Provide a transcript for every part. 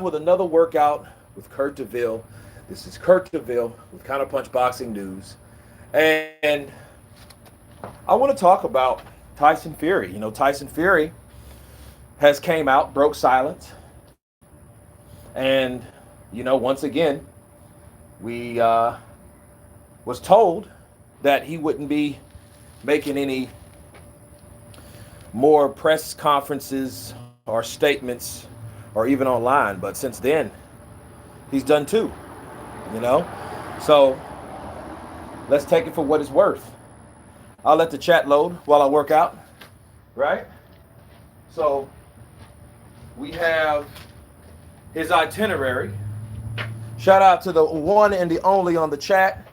with another workout with Kurt DeVille. This is Kurt DeVille with Counterpunch Boxing News. And I want to talk about Tyson Fury. You know, Tyson Fury has came out, broke silence. And, you know, once again, we was told that he wouldn't be making any more press conferences or statements or even online. But since then, he's done two, you know? So let's take it for what it's worth. I'll let the chat load while I work out, right? So we have his itinerary. Shout out to the one and the only on the chat.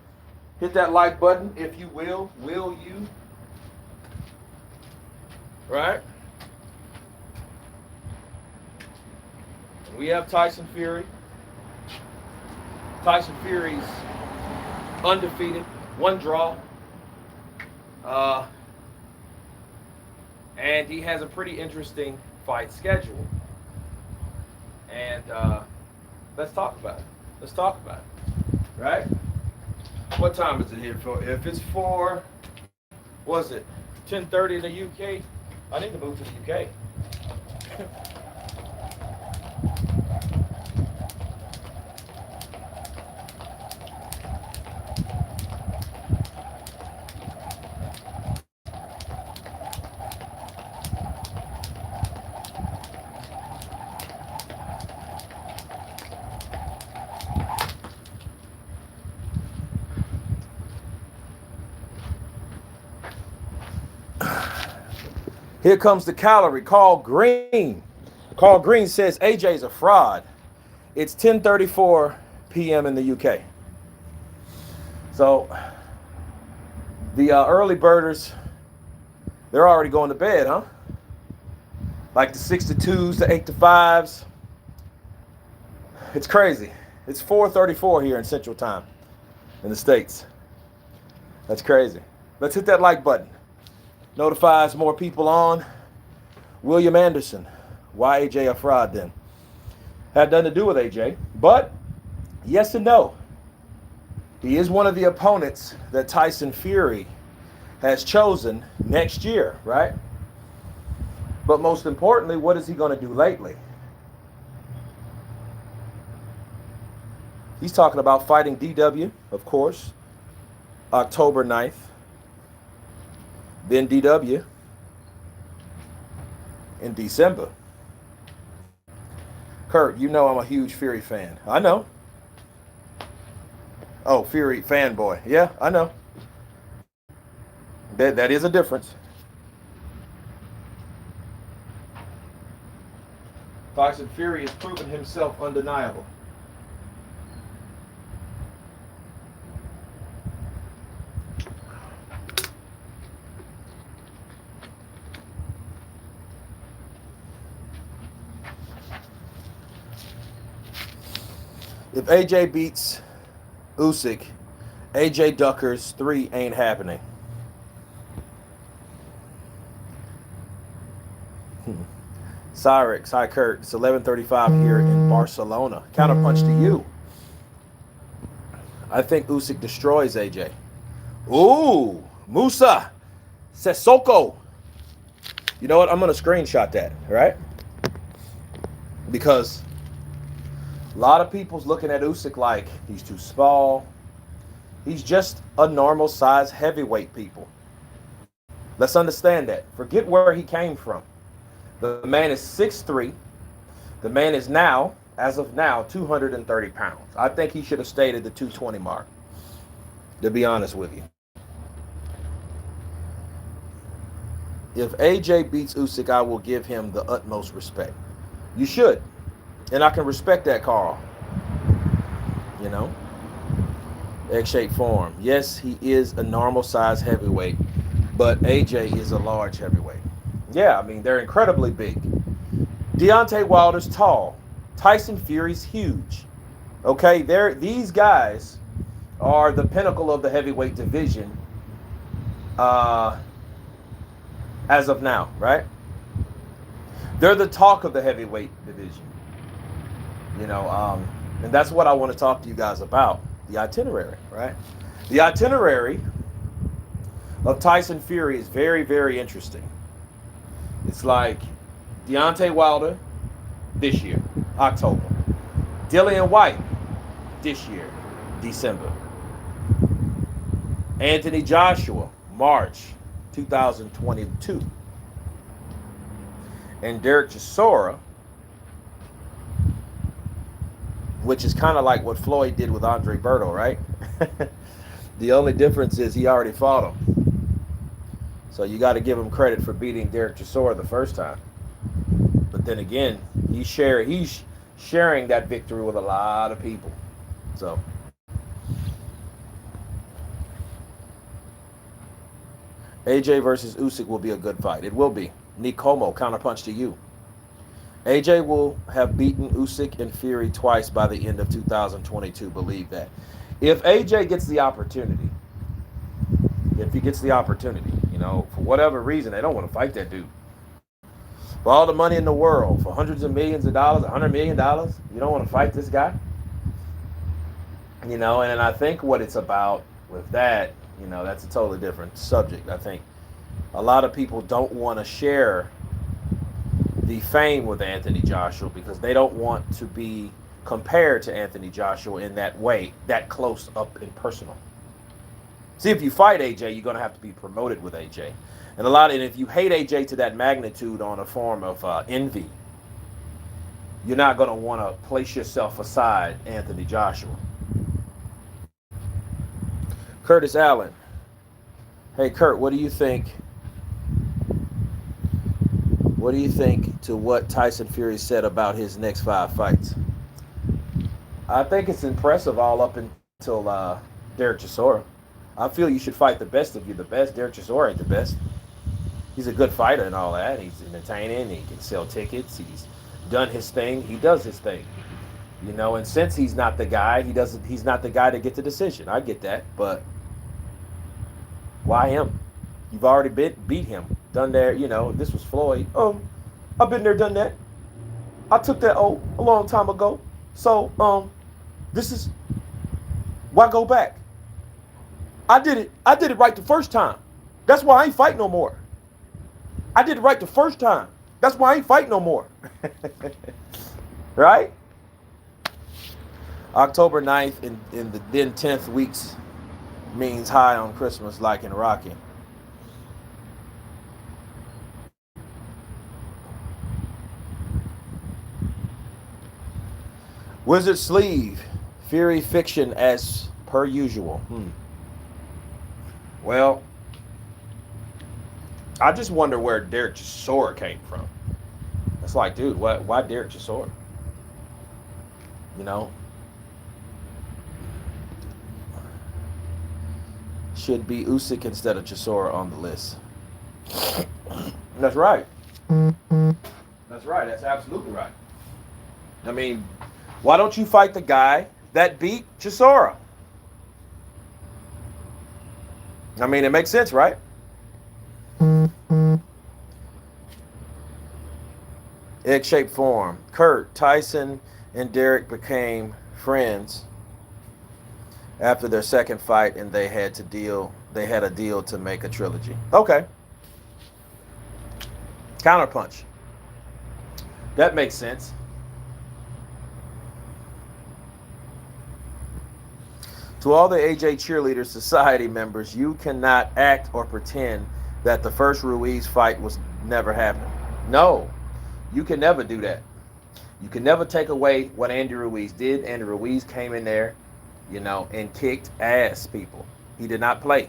Hit that like button if you will. Will you? Right? We have Tyson Fury. Tyson Fury's undefeated, one draw. And he has a pretty interesting fight schedule. And let's talk about it. Let's talk about it. Right? What time is it here for? If it's for, was it 10:30 in the UK? I need to move to the UK. Here comes the calorie. Carl Green. Carl Green says AJ's a fraud. It's 10:34 p.m. in the UK. So the early birders, they're already going to bed, huh? Like the 6 to 2s, the 8 to 5s. It's crazy. It's 4:34 here in Central Time in the States. That's crazy. Let's hit that like button. Notifies more people on. William Anderson. Why AJ a fraud then? Had nothing to do with AJ. But yes and no. He is one of the opponents that Tyson Fury has chosen next year, right? But most importantly, what is he going to do lately? He's talking about fighting DW, of course, October 9th. Then DW in December. Kurt, you know I'm a huge Fury fan. I know. Oh, Fury fanboy. Yeah, I know. That is a difference. Tyson Fury has proven himself undeniable. If AJ beats Usyk, AJ Duckers 3 ain't happening. Cyrix, hi Kurt. It's 11:35 here in Barcelona. Counterpunch to you. I think Usyk destroys AJ. Ooh, Musa Sissoko. You know what? I'm gonna screenshot that, right? Because a lot of people's looking at Usyk like he's too small. He's just a normal size heavyweight, people. Let's understand that. Forget where he came from. The man is 6'3". The man is now, as of now, 230 pounds. I think he should have stayed at the 220 mark, to be honest with you. If AJ beats Usyk, I will give him the utmost respect. You should. And I can respect that, Carl. You know? Egg-shaped form. Yes, he is a normal size heavyweight, but AJ is a large heavyweight. Yeah, I mean, they're incredibly big. Deontay Wilder's tall. Tyson Fury's huge. Okay, these guys are the pinnacle of the heavyweight division as of now, right? They're the talk of the heavyweight division. And that's what I want to talk to you guys about, the itinerary, right? The itinerary of Tyson Fury is very, very interesting. It's like Deontay Wilder this year, October. Dillian White this year, December. Anthony Joshua, March 2022. And Derek Chisora, which is kind of like what Floyd did with Andre Berto, right? The only difference is he already fought him. So you got to give him credit for beating Derek Chisora the first time. But then again, he's sharing that victory with a lot of people. So AJ versus Usyk will be a good fight. It will be. Nikomo, counterpunch to you. AJ will have beaten Usyk and Fury twice by the end of 2022. Believe that. If AJ gets the opportunity, for whatever reason, they don't want to fight that dude. For all the money in the world, for hundreds of millions of dollars, $100 million, you don't want to fight this guy? And I think what it's about with that, that's a totally different subject. I think a lot of people don't want to share the fame with Anthony Joshua because they don't want to be compared to Anthony Joshua in that way, that close up and personal. See, if you fight AJ, you're going to have to be promoted with AJ. And if you hate AJ to that magnitude on a form of envy, you're not going to want to place yourself aside Anthony Joshua. Curtis Allen. Hey, Kurt, what do you think? What do you think to what Tyson Fury said about his next 5 fights? I think it's impressive all up until Derek Chisora. I feel you should fight the best of you. The best. Derek Chisora ain't the best. He's a good fighter and all that. He's entertaining. He can sell tickets. He's done his thing. He does his thing. And since he's not the guy, he's not the guy to get the decision. I get that, but why him? You've already beat him. Done there, this was Floyd. I've been there, done that. I took that a long time ago. So, this is why go back? I did it right the first time. That's why I ain't fight no more. I did it right the first time. That's why I ain't fight no more. Right? October 9th in the then 10th weeks means high on Christmas like in Rocky. Wizard Sleeve, Fury fiction as per usual. Well, I just wonder where Derek Chisora came from. It's like, dude, why Derek Chisora? Should be Usyk instead of Chisora on the list. That's right. That's right. That's absolutely right. Why don't you fight the guy that beat Chisora? It makes sense, right? Egg-shaped form. Kurt, Tyson, and Derek became friends after their second fight, and they had a deal to make a trilogy. Okay. Counterpunch. That makes sense. To all the AJ Cheerleader Society members, you cannot act or pretend that the first Ruiz fight was never happened. No, you can never do that. You can never take away what Andy Ruiz did. Andy Ruiz came in there, and kicked ass, people. He did not play.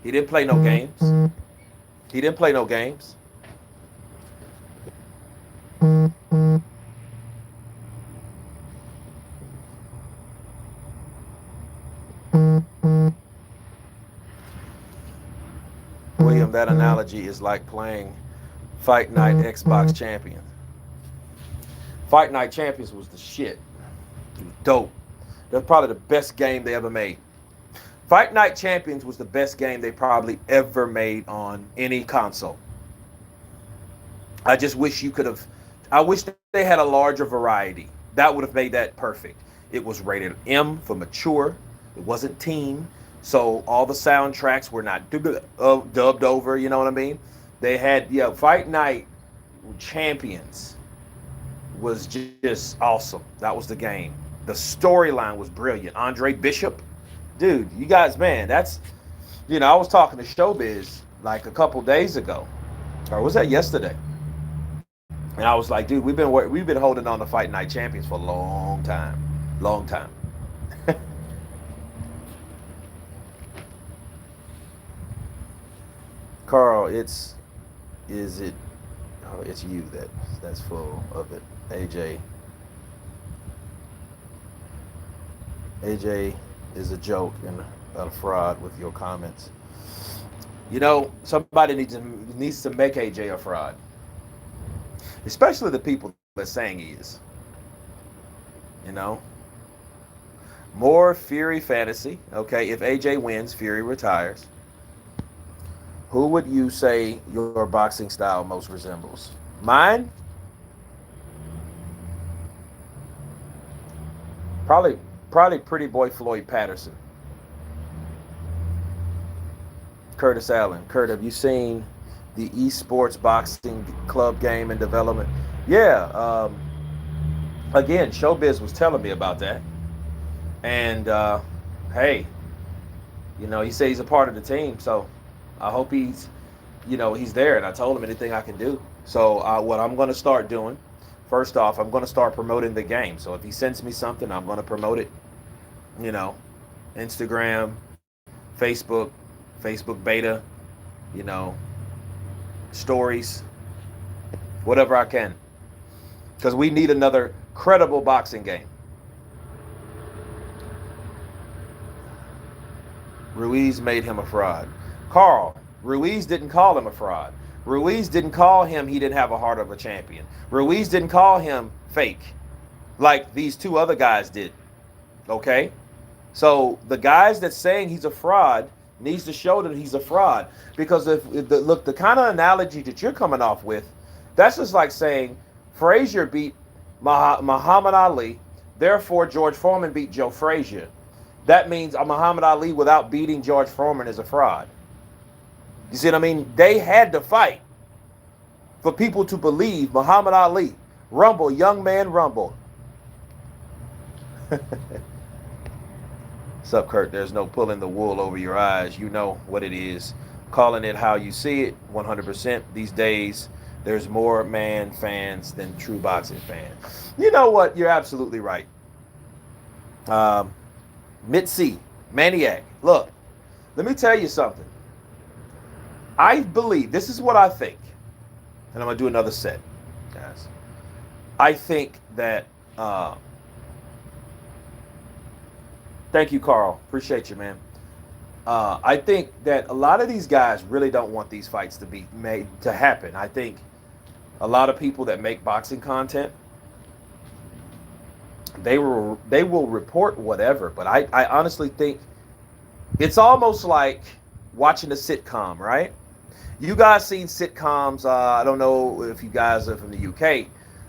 He didn't play no games. He didn't play no games. William, that analogy is like playing Fight Night Xbox Champion. Fight Night Champions was the shit. It was dope. That's probably the best game they ever made. Fight Night Champions was the best game they probably ever made on any console. I just wish I wish they had a larger variety. That would have made that perfect. It was rated M for mature. It wasn't teen. So all the soundtracks were not dubbed over. You know what I mean? They had, Fight Night Champions was just awesome. That was the game. The storyline was brilliant. Andre Bishop, dude, you guys, man, that's, I was talking to Showbiz like a couple days ago, or was that yesterday? And I was like, dude, we've been holding on to Fight Night Champions for a long time. Carl, is it? Oh, it's you that's full of it. AJ is a joke and a fraud with your comments. Somebody needs to make AJ a fraud, especially the people that saying he is. You know, more Fury fantasy. Okay, if AJ wins, Fury retires. Who would you say your boxing style most resembles? Mine? Probably, probably Pretty Boy Floyd Patterson. Curtis Allen. Kurt, have you seen the esports boxing club game in development? Yeah. Again, Showbiz was telling me about that. And hey, he said he's a part of the team, so I hope he's there. And I told him anything I can do. So what I'm going to start doing, first off, I'm going to start promoting the game. So if he sends me something, I'm going to promote it. Instagram, Facebook beta, you know, stories, whatever I can. Because we need another credible boxing game. Ruiz made him a fraud. Carl, Ruiz didn't call him a fraud. Ruiz didn't call him he didn't have a heart of a champion. Ruiz didn't call him fake like these two other guys did. Okay? So the guys that's saying he's a fraud needs to show that he's a fraud. Because look, the kind of analogy that you're coming off with, that's just like saying Frazier beat Muhammad Ali, therefore George Foreman beat Joe Frazier. That means Muhammad Ali without beating George Foreman is a fraud. You see what I mean? They had to fight for people to believe Muhammad Ali. Rumble, young man, rumble. What's up, Kurt? There's no pulling the wool over your eyes. You know what it is. Calling it how you see it, 100%. These days, there's more man fans than true boxing fans. You know what? You're absolutely right. Mitzi, Maniac. Look, let me tell you something. I believe, this is what I think, and I'm going to do another set, guys. I think that, thank you, Carl. Appreciate you, man. I think that a lot of these guys really don't want these fights to be made to happen. I think a lot of people that make boxing content, they will report whatever, but I honestly think it's almost like watching a sitcom, right? You guys seen sitcoms? I don't know if you guys are from the UK,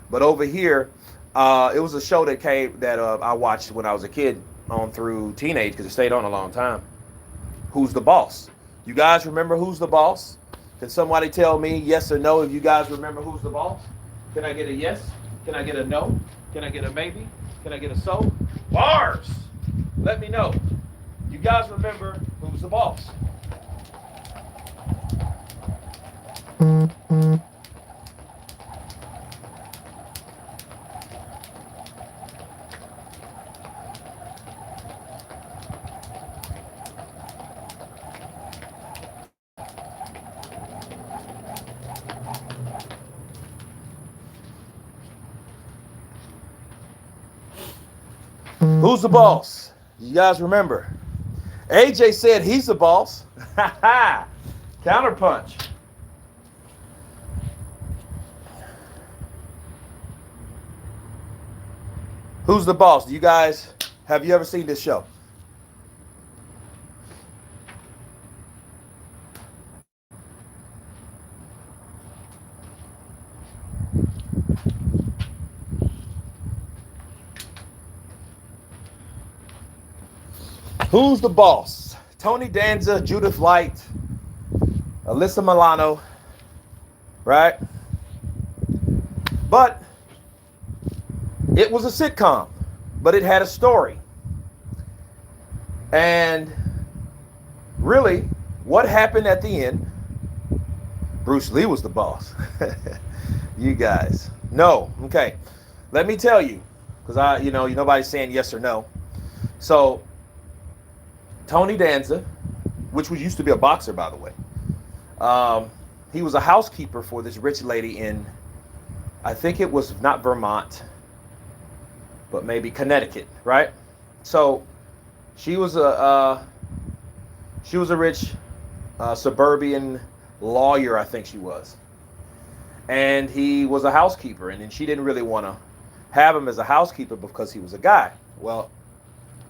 but over here, it was a show that I watched when I was a kid on through teenage because it stayed on a long time. Who's the Boss? You guys remember Who's the Boss? Can somebody tell me yes or no if you guys remember Who's the Boss? Can I get a yes? Can I get a no? Can I get a maybe? Can I get a so? Bars! Let me know. You guys remember Who's the Boss? Who's the boss? You guys remember? AJ said he's the boss. Counterpunch. Who's the boss? Do you guys, have you ever seen this show? Who's the boss? Tony Danza, Judith Light, Alyssa Milano, right? But it was a sitcom, but it had a story. And really, what happened at the end? Bruce Lee was the boss. You guys. No. Okay. Let me tell you, because nobody's saying yes or no. So, Tony Danza, which used to be a boxer, by the way, he was a housekeeper for this rich lady in, I think it was not Vermont, but maybe Connecticut, right? So, she was a rich suburban lawyer, I think she was. And he was a housekeeper, and then she didn't really want to have him as a housekeeper because he was a guy. Well,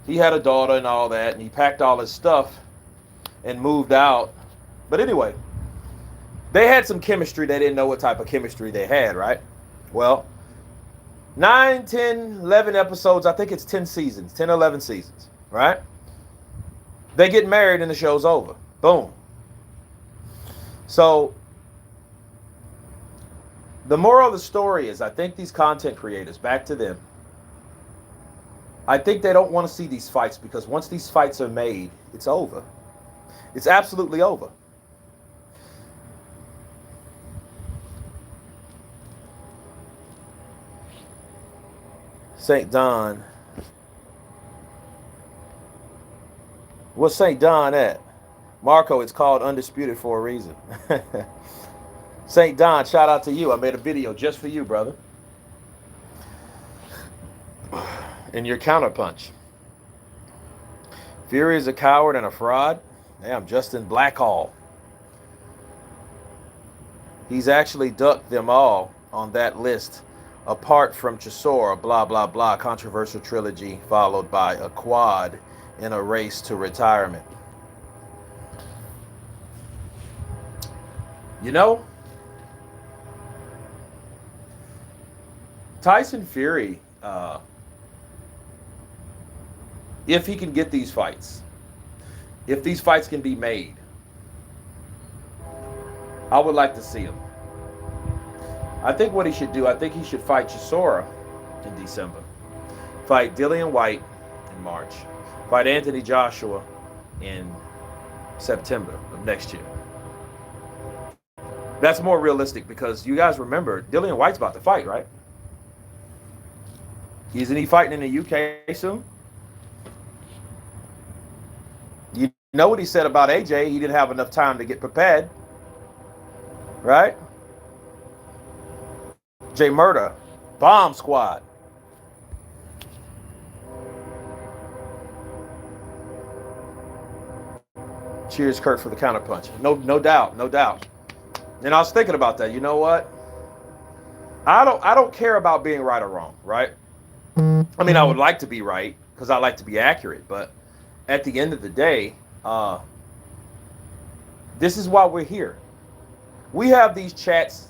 he had a daughter and all that, and he packed all his stuff and moved out. But anyway, they had some chemistry. They didn't know what type of chemistry they had, right? Well, 9, 10, 11 episodes. I think it's 10 seasons, 10, 11 seasons, right? They get married and the show's over. Boom. So, the moral of the story is, I think these content creators, back to them, I think they don't want to see these fights because once these fights are made, it's over. It's absolutely over. St. Don. What's St. Don at? Marco, it's called Undisputed for a reason. St. Don, shout out to you. I made a video just for you, brother. And your counterpunch. Fury is a coward and a fraud. Damn, Justin Blackhall. He's actually ducked them all on that list, apart from Chisora, blah, blah, blah, controversial trilogy, followed by a quad in a race to retirement. You know, Tyson Fury, if he can get these fights, if these fights can be made, I would like to see him. I think what he should do, I think he should fight Chisora in December, fight Dillian White in March, fight Anthony Joshua in September of next year. That's more realistic because you guys remember, Dillian White's about to fight, right? Isn't he fighting in the UK soon? You know what he said about AJ? He didn't have enough time to get prepared. Right? J Murder, Bomb Squad. Cheers, Kurt, for the counterpunch. No doubt, no doubt. And I was thinking about that. You know what? I don't care about being right or wrong, right? I mean, I would like to be right because I like to be accurate, but at the end of the day, this is why we're here. We have these chats.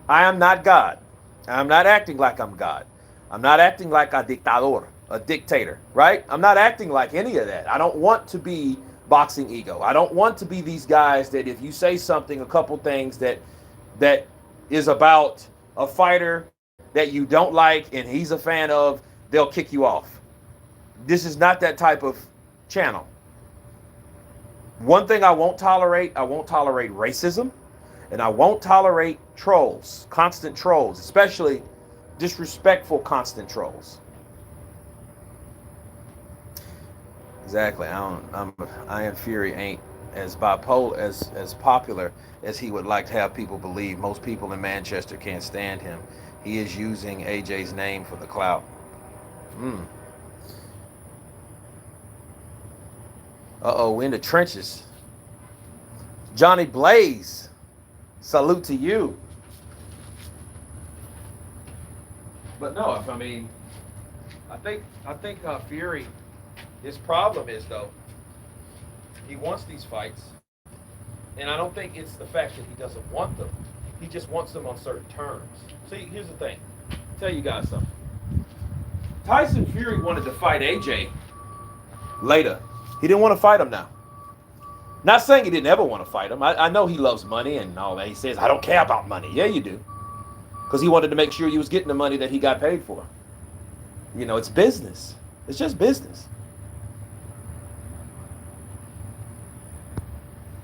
I am not God. I'm not acting like I'm God. I'm not acting like a dictador, a dictator, right? I'm not acting like any of that. I don't want to be boxing ego. I don't want to be these guys that if you say something, a couple things that is about a fighter that you don't like and he's a fan of, they'll kick you off. This is not that type of channel. One thing I won't tolerate racism, and I won't tolerate trolls, constant trolls, especially disrespectful constant trolls. Exactly. I Am Fury ain't as bipolar as popular as he would like to have people believe. Most people in Manchester can't stand him. He is using AJ's name for the clout. We're in the trenches. Johnny Blaze, salute to you. But no, I mean, I think Fury, his problem is though, he wants these fights, and I don't think it's the fact that he doesn't want them. He just wants them on certain terms. See, here's the thing. I'll tell you guys something. Tyson Fury wanted to fight AJ later. He didn't want to fight him now. Not saying he didn't ever want to fight him. I know he loves money and all that. He says, I don't care about money. Yeah, you do. Because he wanted to make sure you was getting the money that he got paid for. You know, it's business. It's just business.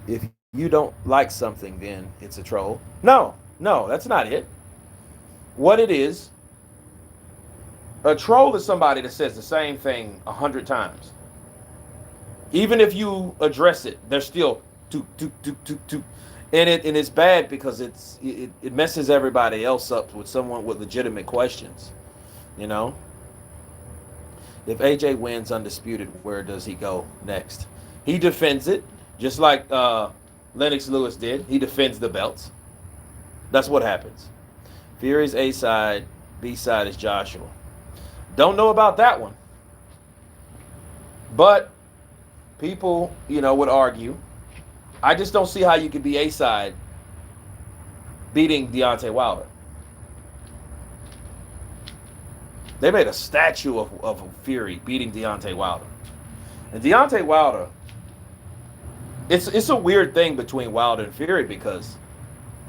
If you don't like something, then it's a troll. No, that's not it. What it is, a troll is somebody that says the same thing 100 times. Even if you address it, they're still toot. And it's bad because it messes everybody else up with someone with legitimate questions. You know? If AJ wins undisputed, where does he go next? He defends it, just like Lennox Lewis did. He defends the belts. That's what happens. Fury's A side, B side is Joshua. Don't know about that one. But people, would argue. I just don't see how you could be A side beating Deontay Wilder. They made a statue of Fury beating Deontay Wilder. And Deontay Wilder, it's a weird thing between Wilder and Fury because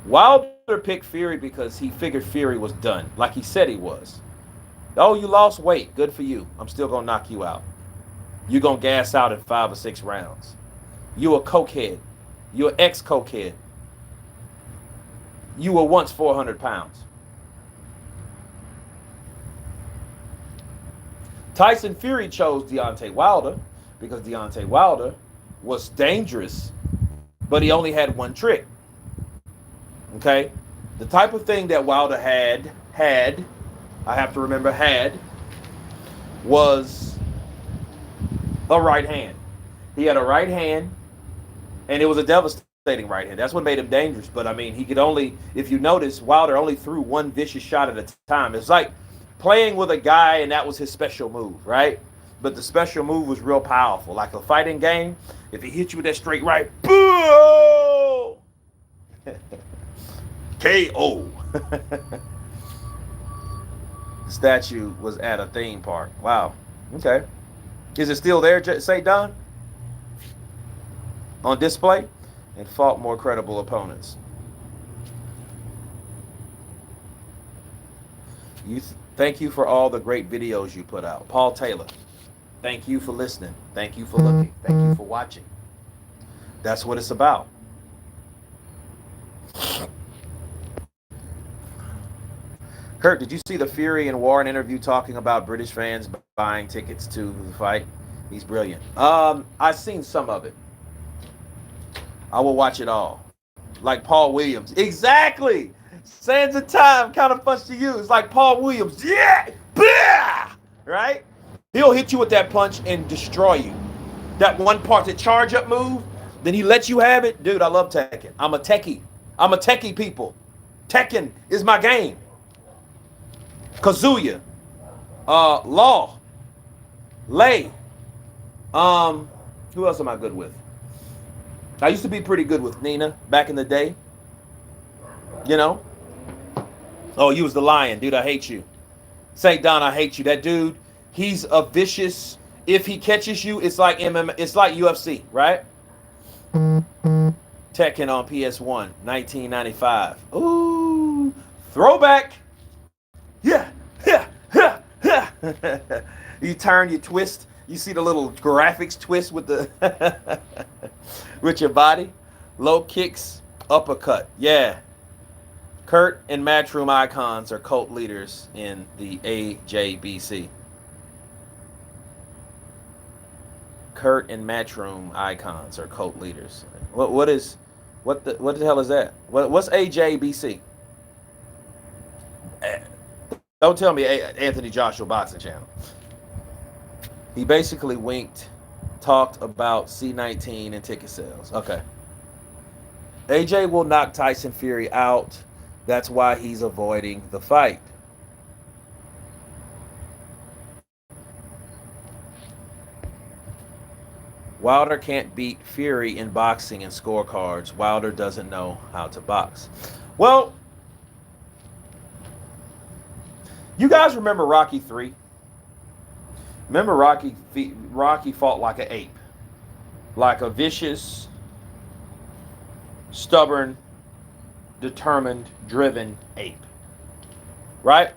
Wilder picked Fury because he figured Fury was done, like he said he was. Oh, you lost weight. Good for you. I'm still going to knock you out. You're going to gas out in 5 or 6 rounds. You a cokehead. You're an ex-cokehead. You were once 400 pounds. Tyson Fury chose Deontay Wilder because Deontay Wilder was dangerous, but he only had one trick. Okay? The type of thing that Wilder had, I have to remember was a right hand. He had a right hand, and it was a devastating right hand. That's what made him dangerous. But, I mean, he could only, if you notice, Wilder only threw one vicious shot at a time. It's like playing with a guy, and that was his special move, right? But the special move was real powerful. Like a fighting game, if he hit you with that straight right, boom! KO. The statue was at a theme park. Wow. Okay. Is it still there, say Don? On display? And fought more credible opponents. Thank you for all the great videos you put out. Paul Taylor. Thank you for listening. Thank you for looking. Thank you for watching. That's what it's about. Kurt, did you see the Fury and Warren interview talking about British fans buying tickets to the fight? He's brilliant. I've seen some of it. I will watch it all. Like Paul Williams. Exactly. Sands of time, counterpunch to you. It's like Paul Williams. Yeah. Bah! Right? He'll hit you with that punch and destroy you. That one part, the charge up move, then he lets you have it. Dude, I love Tekken. I'm a techie, people. Tekken is my game. Kazuya. Law. Lei. Who else am I good with? I used to be pretty good with Nina back in the day. Oh, you was the lion. Dude, I hate you. St. Don, I hate you. That dude, he's a vicious. If he catches you, it's like MMA. It's like UFC, right? Tekken on PS1, 1995. Ooh, throwback. Yeah. You turn, you twist. You see the little graphics twist with the with your body. Low kicks, uppercut. Yeah. Kurt and Matchroom Icons are cult leaders in the AJBC. Kurt and Matchroom Icons are cult leaders. What the hell is that? What's AJBC? Don't tell me Anthony Joshua Boxing Channel. He basically talked about C19 and ticket sales. Okay. AJ will knock Tyson Fury out. That's why he's avoiding the fight. Wilder can't beat Fury in boxing and scorecards. Wilder doesn't know how to box. Well, you guys remember Rocky 3? Remember Rocky fought like an ape. like a vicious, stubborn, determined, driven ape. Right?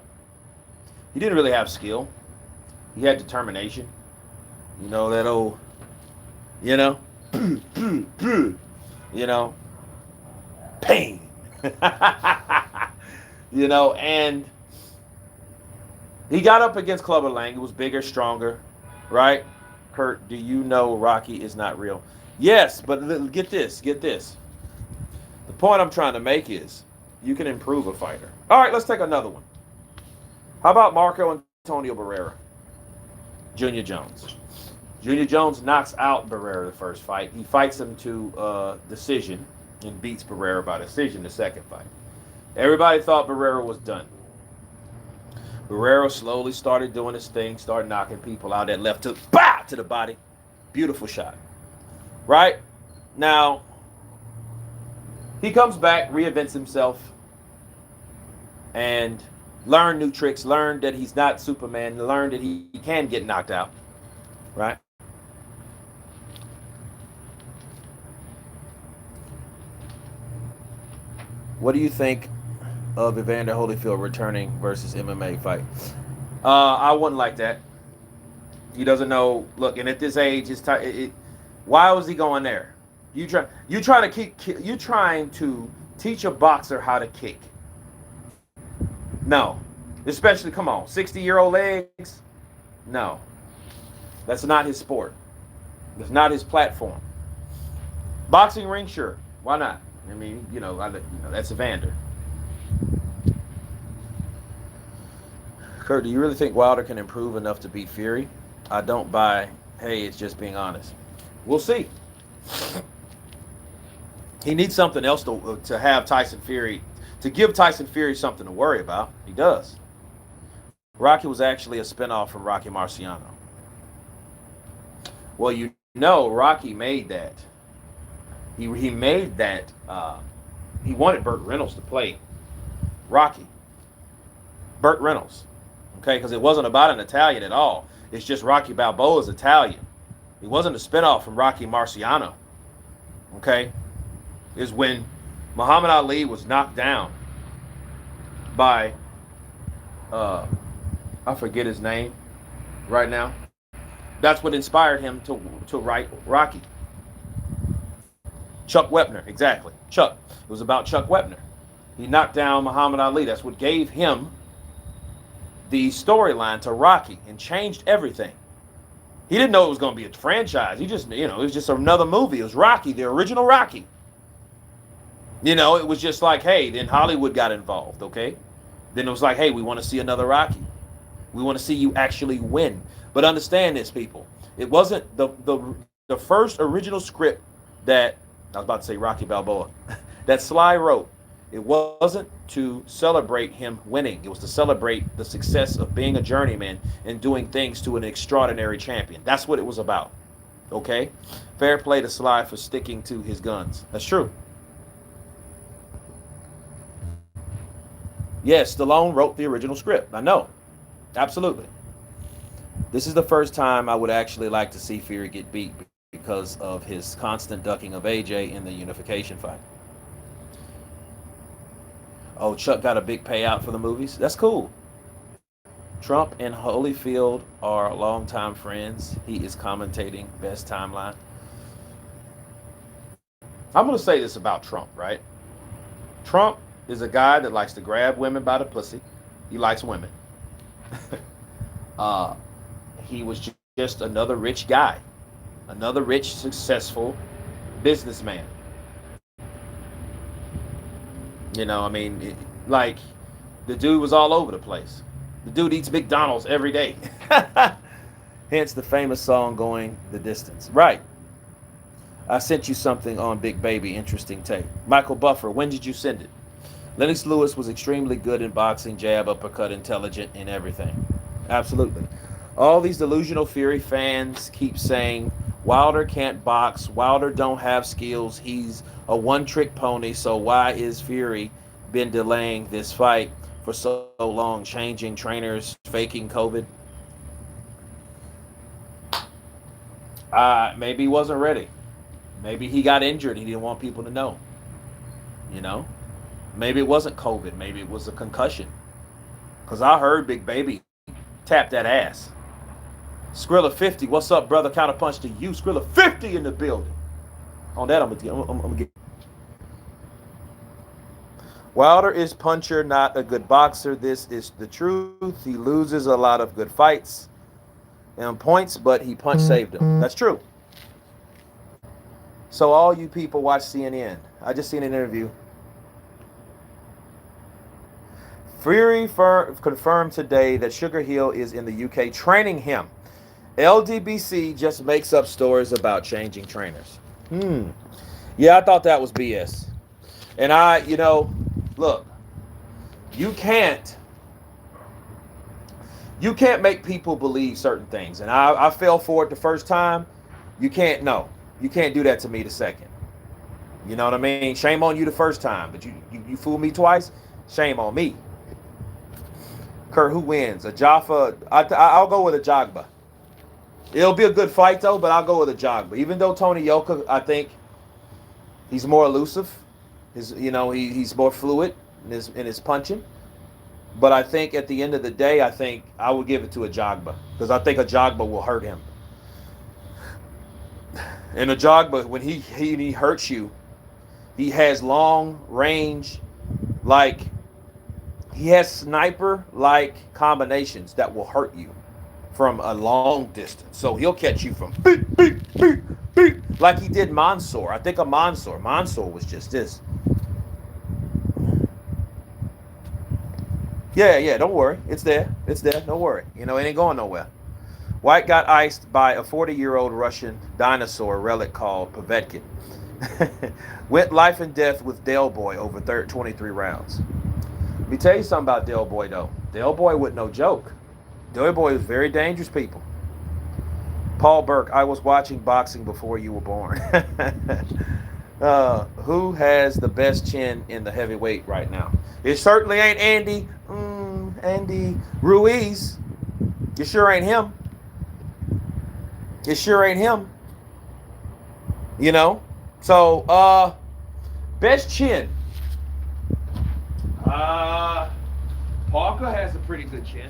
He didn't really have skill. He had determination. You know, that old, you know, you know, pain. You know, and he got up against Clubber Lang. He was bigger, stronger, right? Kurt, do you know Rocky is not real? Yes, but get this, get this. The point I'm trying to make is you can improve a fighter. All right, let's take another one. How about Marco Antonio Barrera, Junior Jones? Junior Jones knocks out Barrera the first fight. He fights him to decision and beats Barrera by decision the second fight. Everybody thought Barrera was done. Barrera slowly started doing his thing, started knocking people out. That left hook, bah, to the body. Beautiful shot. Right? Now, he comes back, reinvents himself, and learned new tricks, learned that he's not Superman, learned that he can get knocked out. Right? What do you think of Evander Holyfield returning versus MMA fight? I wouldn't like that. He doesn't know. Look, and at this age, why was he going there? You trying to teach a boxer how to kick? No, especially come on, 60-year-old legs. No, that's not his sport. That's not his platform. Boxing ring, sure, why not? I mean, that's Evander. Kurt, do you really think Wilder can improve enough to beat Fury? I don't buy, hey, it's just being honest. We'll see. He needs something else to have Tyson Fury, to give Tyson Fury something to worry about. He does. Rocky was actually a spinoff from Rocky Marciano. Well, Rocky made that. He made that. He wanted Burt Reynolds to play Rocky. Burt Reynolds. Okay, because it wasn't about an Italian at all. It's just Rocky Balboa's Italian. He wasn't a spinoff from Rocky Marciano. Okay? Is when Muhammad Ali was knocked down by, I forget his name right now. That's what inspired him to write Rocky. Chuck Wepner, exactly. Chuck. It was about Chuck Wepner. He knocked down Muhammad Ali. That's what gave him the storyline to Rocky and changed everything. He didn't know it was going to be a franchise. He just, it was just another movie. It was Rocky, the original Rocky. It was just like, hey, then Hollywood got involved, okay? Then it was like, hey, we want to see another Rocky. We want to see you actually win. But understand this, people. It wasn't the first original script that, I was about to say Rocky Balboa, that Sly wrote. It wasn't to celebrate him winning. It was to celebrate the success of being a journeyman and doing things to an extraordinary champion. That's what it was about. Okay? Fair play to Sly for sticking to his guns. That's true. Yes, Stallone wrote the original script. I know. Absolutely. This is the first time I would actually like to see Fury get beat because of his constant ducking of AJ in the unification fight. Oh, Chuck got a big payout for the movies. That's cool. Trump and Holyfield are longtime friends. He is commentating best timeline. I'm going to say this about Trump, right? Trump is a guy that likes to grab women by the pussy. He likes women. He was just another rich guy. Another rich, successful businessman. The dude was all over the place. The dude eats McDonald's every day. Hence the famous song Going the Distance. Right. I sent you something on Big Baby, interesting tape. Michael Buffer, when did you send it? Lennox Lewis was extremely good in boxing, jab, uppercut, intelligent in everything. Absolutely. All these delusional Fury fans keep saying Wilder can't box, Wilder don't have skills, he's a one-trick pony, so why is Fury been delaying this fight for so long, changing trainers, faking COVID? Maybe he wasn't ready. Maybe he got injured. He didn't want people to know. You know, maybe it wasn't COVID. Maybe it was a concussion. Cause I heard Big Baby tap that ass. Skrilla 50, what's up, brother? Counterpunch to you. Skrilla 50 in the building. On that, I'm gonna get. Wilder is puncher, not a good boxer. This is the truth. He loses a lot of good fights and points, but he punch saved him. That's true. So all you people watch CNN. I just seen an interview. Fury confirmed today that Sugar Hill is in the UK training him. LDBC just makes up stories about changing trainers. Yeah, I thought that was BS. And look, you can't make people believe certain things. And I fell for it the first time. You can't do that to me the second. You know what I mean? Shame on you the first time, but you fooled me twice. Shame on me. Kurt, who wins? A Jaffa? I'll go with a Jagba. It'll be a good fight though, but I'll go with a Jagba. Even though Tony Yoka, I think he's more elusive. He's more fluid in his punching. But I think at the end of the day, I think I would give it to a Jagba because I think a Jagba will hurt him. And a Jagba, when he hurts you, he has long range, like he has sniper-like combinations that will hurt you from a long distance. So he'll catch you from beep, beep, beep, beep, like he did Mansour. I think of Mansour. Mansour was just this. Yeah, don't worry. It's there. Don't worry. It ain't going nowhere. White got iced by a 40-year-old Russian dinosaur relic called Povetkin. Went life and death with Del Boy over 23 rounds. Let me tell you something about Del Boy, though. Del Boy was no joke. Del Boy was very dangerous people. Paul Burke, I was watching boxing before you were born. Who has the best chin in the heavyweight right now? It certainly ain't Andy Ruiz. It sure ain't him. So, best chin. Parker has a pretty good chin.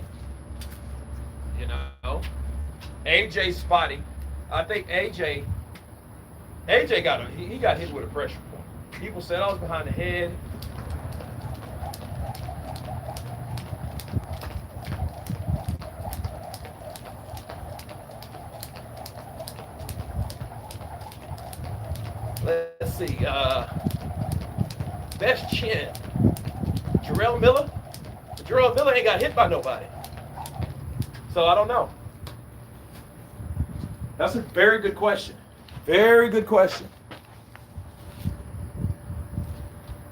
AJ spotty. I think AJ got hit with a pressure point. People said I was behind the head. Let's see. Best chin. Jarrell Miller? Jarrell Miller ain't got hit by nobody. So I don't know. That's a very good question. Very good question.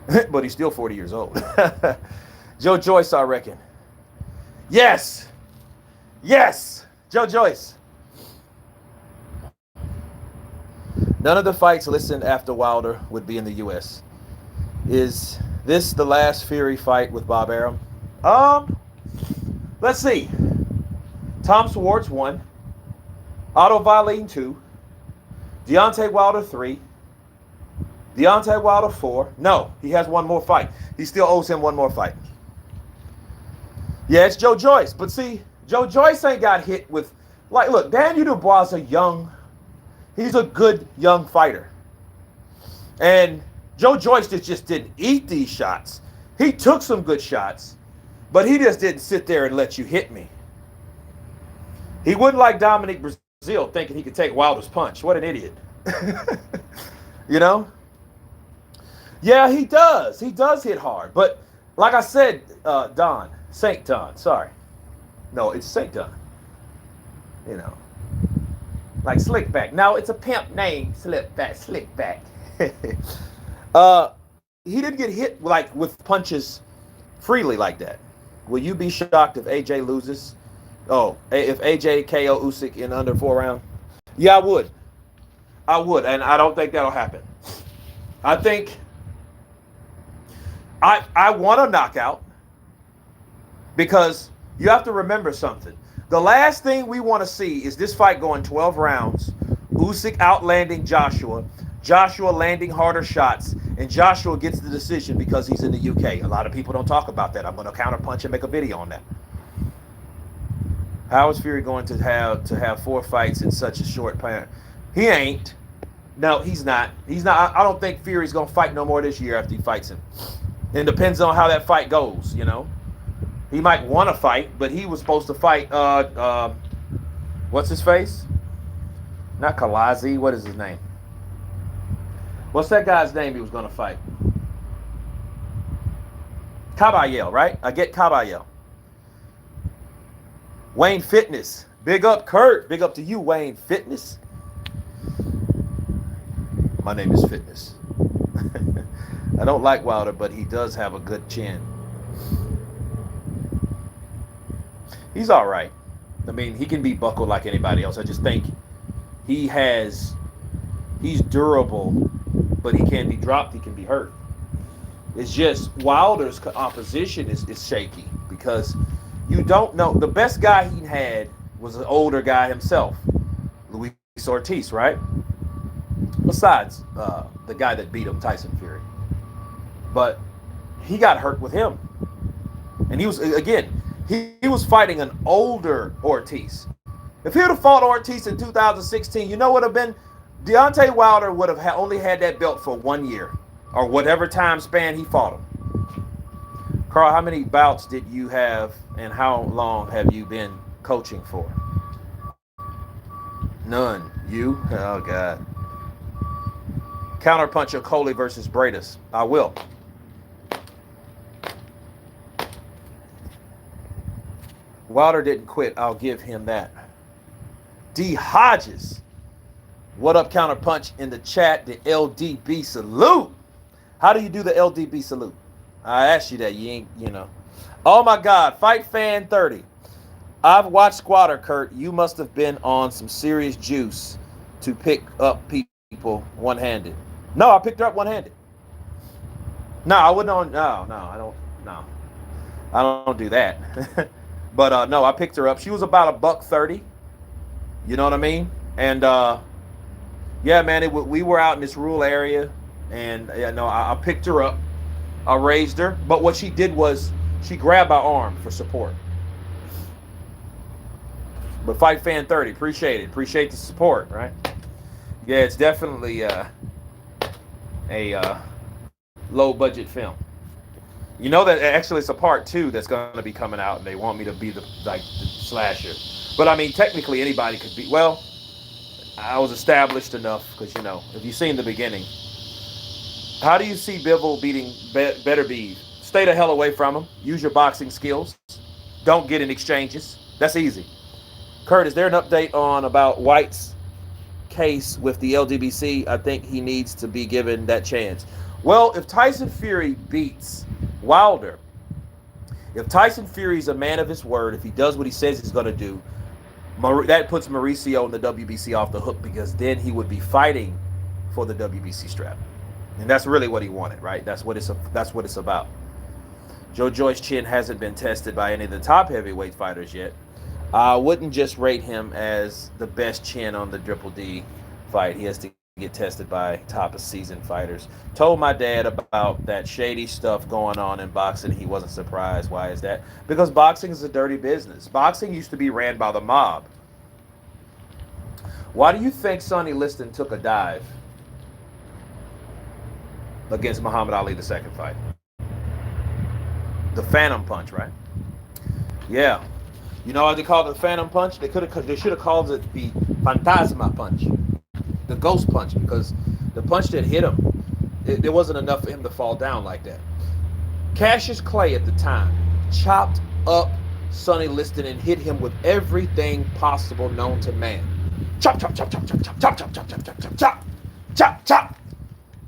But he's still 40 years old. Joe Joyce, I reckon. Yes. Joe Joyce. None of the fights listed after Wilder would be in the U.S. Is this the last Fury fight with Bob Arum? Let's see. Tom Swartz 1. Otto Wallin 2. Deontay Wilder 3. Deontay Wilder 4. No, he has one more fight. He still owes him one more fight. Yeah, it's Joe Joyce. But see, Joe Joyce ain't got hit with... look, Daniel Dubois is he's a good young fighter. And Joe Joyce just didn't eat these shots. He took some good shots, but he just didn't sit there and let you hit me. He wouldn't like Dominic Brazil thinking he could take Wilder's punch. What an idiot. Yeah, he does. He does hit hard. But like I said, St. Don, sorry. No, it's St. Don. Like Slickback. Now it's a pimp name, Slickback. He didn't get hit with punches freely like that. Will you be shocked if AJ loses? Oh, if AJ KO Usyk in under 4 rounds? Yeah, I would, and I don't think that'll happen. I think I want a knockout because you have to remember something. The last thing we want to see is this fight going 12 rounds, Usyk outlanding Joshua, Joshua landing harder shots, and Joshua gets the decision because he's in the UK. A lot of people don't talk about that. I'm going to counterpunch and make a video on that. How is Fury going to have 4 fights in such a short time? He ain't. No, he's not. He's not. I don't think Fury's going to fight no more this year after he fights him. It depends on how that fight goes, you know. He might want to fight, but he was supposed to fight, what's his face? Not Kalazi. What is his name? What's that guy's name he was going to fight? Caballero, right? I get Caballero. Wayne Fitness. Big up, Kurt. Big up to you, Wayne Fitness. My name is Fitness. I don't like Wilder, but he does have a good chin. He's all right. I mean, he can be buckled like anybody else. I just think he's durable, but he can be dropped. He can be hurt. It's just Wilder's opposition is shaky because you don't know. The best guy he had was an older guy himself, Luis Ortiz, right? Besides the guy that beat him, Tyson Fury. But he got hurt with him. And he was, again, he was fighting an older Ortiz. If he would have fought Ortiz in 2016, you know what would have been? Deontay Wilder would have only had that belt for 1 year or whatever time span he fought him. Carl, how many bouts did you have and how long have you been coaching for? None. You? Oh, God. Counterpunch of Coley versus Bradis. I will. Wilder didn't quit. I'll give him that. D. Hodges. What up, Counterpunch in the chat? The LDB salute. How do you do the LDB salute? I asked you that. You ain't, you know. Oh, my God. Fight Fan 30. I've watched Squatter, Kurt. You must have been on some serious juice to pick up people one-handed. No, I picked her up one-handed. No, I wouldn't on. No, I don't. No, I don't do that. But no, I picked her up. She was about $130. You know what I mean? And yeah, man, we were out in this rural area, and yeah, no, I picked her up. I raised her, but what she did was she grabbed my arm for support. But Fight Fan 30, appreciate it. Appreciate the support, right? Yeah, it's definitely a low budget film. You know that actually it's a part 2 that's going to be coming out, and they want me to be the slasher. But I mean, technically anybody could be. Well, I was established enough because, you know, if you've seen the beginning. How do you see Bivol beating Better Beeve? Stay the hell away from him. Use your boxing skills. Don't get in exchanges. That's easy. Kurt, is there an update on about White's case with the LDBC? I think he needs to be given that chance. Well, if Tyson Fury beats Wilder, if Tyson Fury's a man of his word, if he does what he says he's going to do, that puts Mauricio and the WBC off the hook, because then he would be fighting for the WBC strap. And that's really what he wanted, right? That's what it's about. Joe Joyce's chin hasn't been tested by any of the top heavyweight fighters yet. I wouldn't just rate him as the best chin on the Triple D fight. He has to get tested by top of season fighters. Told my dad about that shady stuff going on in boxing. He wasn't surprised. Why is that? Because boxing is a dirty business. Boxing used to be ran by the mob. Why do you think Sonny Liston took a dive against Muhammad Ali the second fight? The Phantom Punch, right? Yeah. You know what they call it, the Phantom Punch? They should have called it the Fantasma Punch, the Ghost Punch, because the punch that hit him, there wasn't enough for him to fall down like that. Cassius Clay at the time chopped up Sonny Liston and hit him with everything possible known to man. Chop, chop, chop, chop, chop, chop, chop, chop, chop, chop, chop, chop, chop, chop, chop.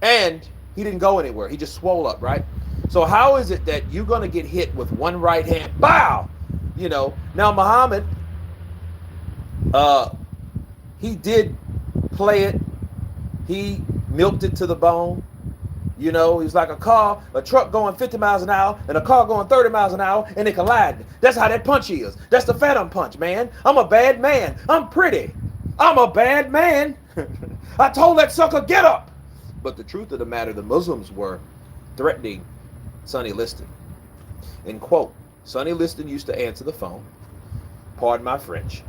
And he didn't go anywhere. He just swole up, right? So how is it that you're going to get hit with one right hand? Bow! You know, now Muhammad, he did play it. He milked it to the bone. You know, he's like a truck going 50 miles an hour and a car going 30 miles an hour, and they collide. That's how that punch is. That's the Phantom Punch, man. I'm a bad man. I'm pretty. I'm a bad man. I told that sucker, get up. But the truth of the matter, the Muslims were threatening Sonny Liston. And quote, Sonny Liston used to answer the phone, pardon my French,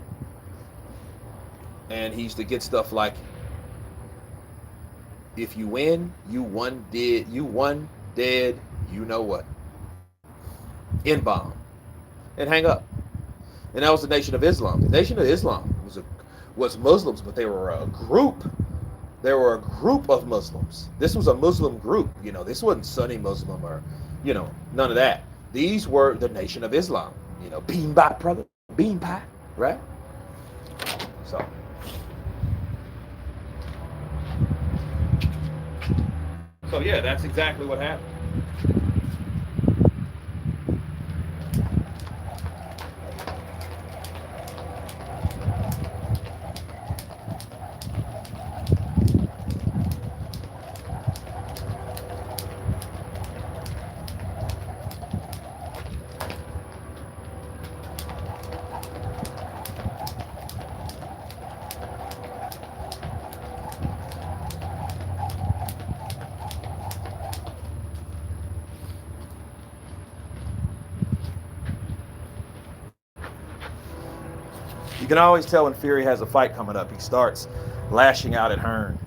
and he used to get stuff like, if you win, you won dead, you know what? N-bomb. And hang up. And that was the Nation of Islam. The Nation of Islam was Muslims, but they were a group. There were a group of Muslims. This was a Muslim group. You know, this wasn't Sunni Muslim or, you know, none of that. These were the Nation of Islam. You know, bean pie, brother. Bean pie, right? So yeah, that's exactly what happened. You can always tell when Fury has a fight coming up. He starts lashing out at Hearn.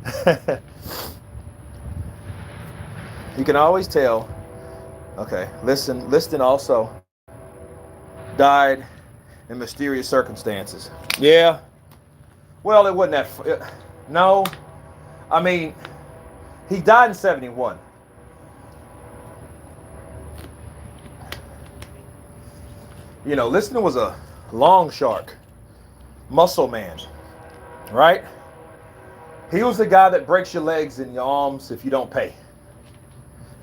You can always tell. Okay, Liston also died in mysterious circumstances. Yeah. Well, it wasn't that. No. I mean, he died in 71. You know, Liston was a long shark. Muscle man, right? He was the guy that breaks your legs and your arms if you don't pay.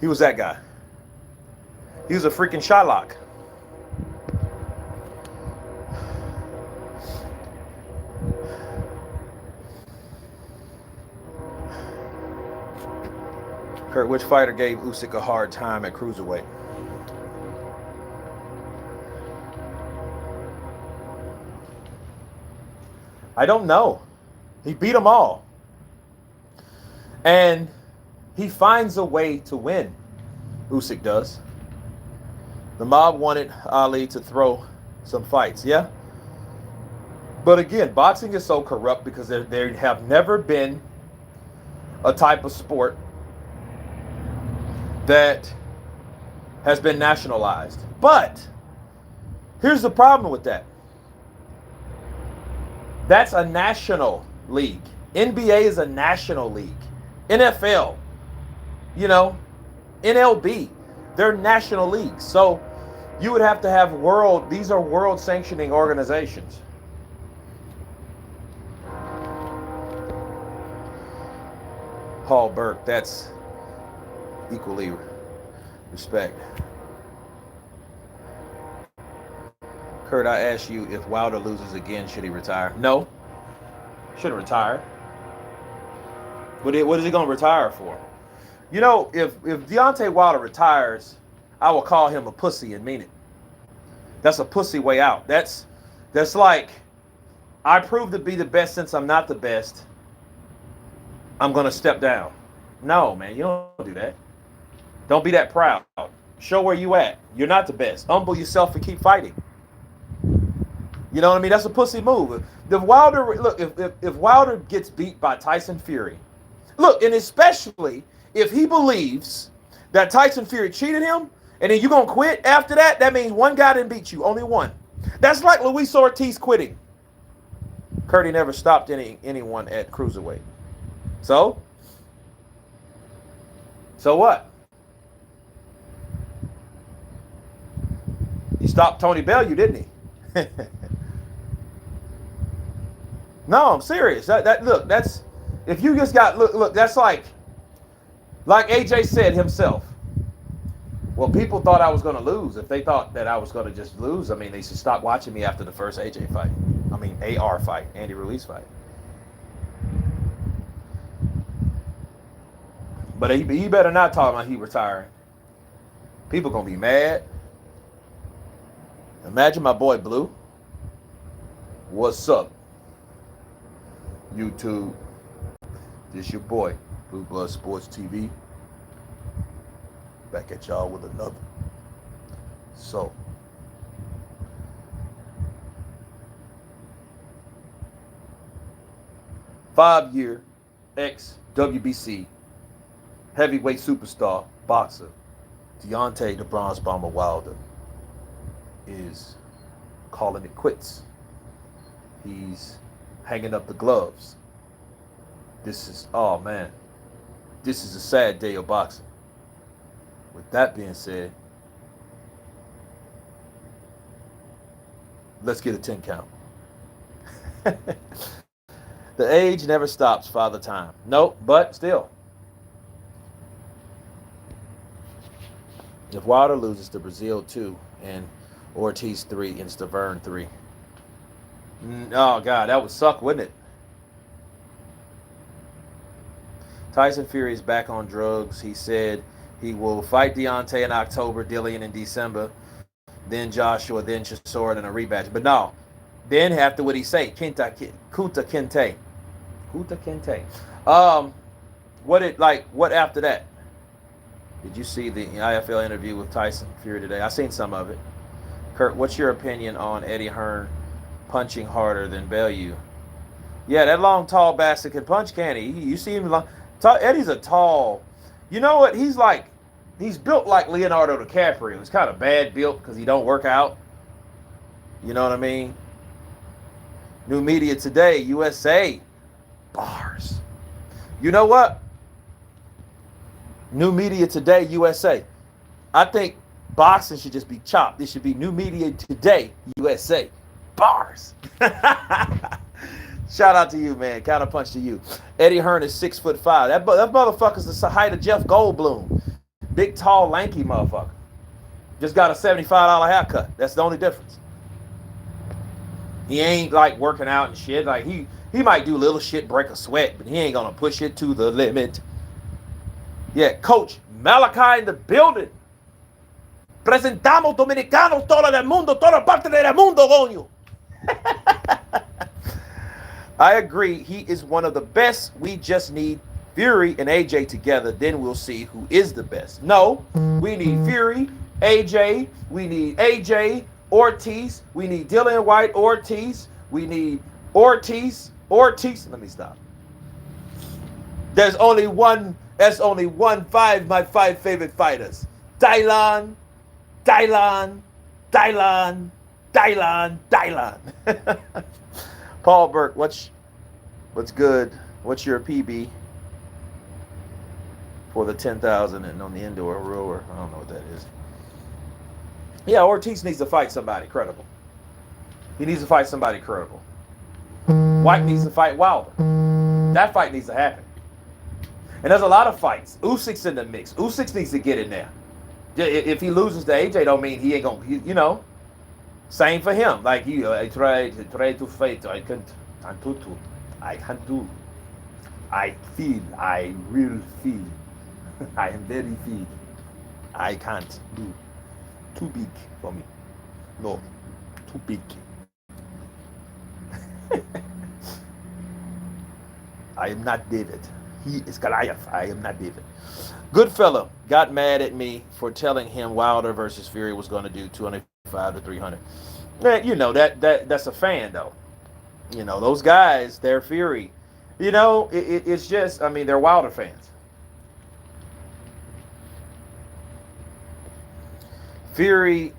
He was that guy. He was a freaking Shylock. Kurt, which fighter gave Usyk a hard time at cruiserweight? I don't know. He beat them all. And he finds a way to win. Usyk does. The mob wanted Ali to throw some fights, yeah? But again, boxing is so corrupt because there have never been a type of sport that has been nationalized. But here's the problem with that. That's a national league. NBA is a national league. NFL, you know, NLB, they're national leagues. So you would have to have these are world sanctioning organizations. Paul Burke, that's equally respect. Kurt, I asked you, if Wilder loses again, should he retire? No. Shouldn't retire. What is he going to retire for? You know, if Deontay Wilder retires, I will call him a pussy and mean it. That's a pussy way out. That's like, I proved to be the best since I'm not the best. I'm going to step down. No, man, you don't do that. Don't be that proud. Show where you at. You're not the best. Humble yourself and keep fighting. You know what I mean? That's a pussy move. If Wilder gets beat by Tyson Fury, look, and especially if he believes that Tyson Fury cheated him, and then you're going to quit after that, that means one guy didn't beat you, only one. That's like Luis Ortiz quitting. Curdy never stopped anyone at cruiserweight. So what? He stopped Tony Bellew, didn't he? No, I'm serious. Look, that's if you just got look, that's like AJ said himself. Well, people thought I was going to lose. If they thought that I was going to just lose, I mean, they should stop watching me after the first AJ fight. I mean, AR fight, Andy Ruiz fight. But he better not talk about he retiring. People going to be mad. Imagine my boy Blue. What's up, YouTube? This your boy, Blue Blood Sports TV. Back at y'all with another. So, five-year ex-WBC heavyweight superstar boxer Deontay the Bronze Bomber Wilder is calling it quits. He's hanging up the gloves. This is, oh man, this is a sad day of boxing. With that being said, let's get a 10 count. The age never stops, Father Time. Nope, but still. If Wilder loses to Brazil 2 and Ortiz 3 and Stavern 3. Oh, God, that would suck, wouldn't it? Tyson Fury is back on drugs. He said he will fight Deontay in October, Dillian in December, then Joshua, then Chisora in a rematch. But no, then after what he say, Kuta Kinte. What after that? Did you see the IFL interview with Tyson Fury today? I seen some of it. Kurt, what's your opinion on Eddie Hearn punching harder than Bellew? Yeah, that long, tall bastard can punch, can't he? You see him long. Eddie's a tall. You know what? He's built like Leonardo DiCaprio. He's kind of bad built because he don't work out. You know what I mean? New Media Today, USA. Bars. You know what? New Media Today, USA. I think boxing should just be chopped. This should be New Media Today, USA. Bars. Shout out to you, man. Counterpunch to you. Eddie Hearn is 6'5". That motherfucker's the height of Jeff Goldblum. Big, tall, lanky motherfucker. Just got a $75 haircut. That's the only difference. He ain't like working out and shit. Like he might do little shit, break a sweat, but he ain't gonna push it to the limit. Yeah, Coach Malachi in the building. Presentamos dominicanos todo el mundo, toda parte del mundo, coño. I agree. He is one of the best. We just need Fury and AJ together. Then we'll see who is the best. No, we need Fury, AJ. We need AJ, Ortiz. We need Dillian White, Ortiz. We need Ortiz. Let me stop. There's only one. My five favorite fighters. Dylan. Paul Burke, what's good? What's your PB for the 10,000 and on the indoor rower? I don't know what that is. Yeah, Ortiz needs to fight somebody credible. He needs to fight somebody credible. White needs to fight Wilder. That fight needs to happen. And there's a lot of fights. Usyk's in the mix. Usyk needs to get in there. If he loses to AJ, don't mean he ain't gonna. You know. Same for him. Like I try to fight. I can't do. I feel. I will feel. I am very feel. I can't do. Too big for me. No, too big. I am not David. He is Goliath. I am not David. Goodfella got mad at me for telling him Wilder versus Fury was going to do 205 to 300. Man, you know that's a fan though. You know those guys, they're Fury. You know it's just. I mean, they're Wilder fans.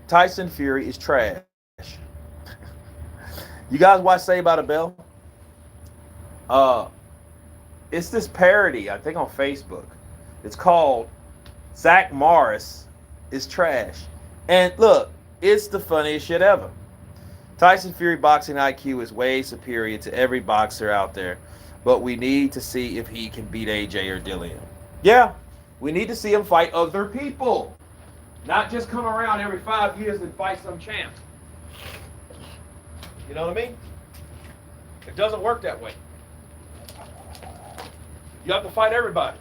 Tyson Fury is trash. You guys watch Saved by the Bell? It's this parody, I think on Facebook. It's called Zach Morris is Trash. And look, it's the funniest shit ever. Tyson Fury boxing IQ is way superior to every boxer out there. But we need to see if he can beat AJ or Dillian. Yeah, we need to see him fight other people. Not just come around every 5 years and fight some champ. You know what I mean? It doesn't work that way. You have to fight everybody.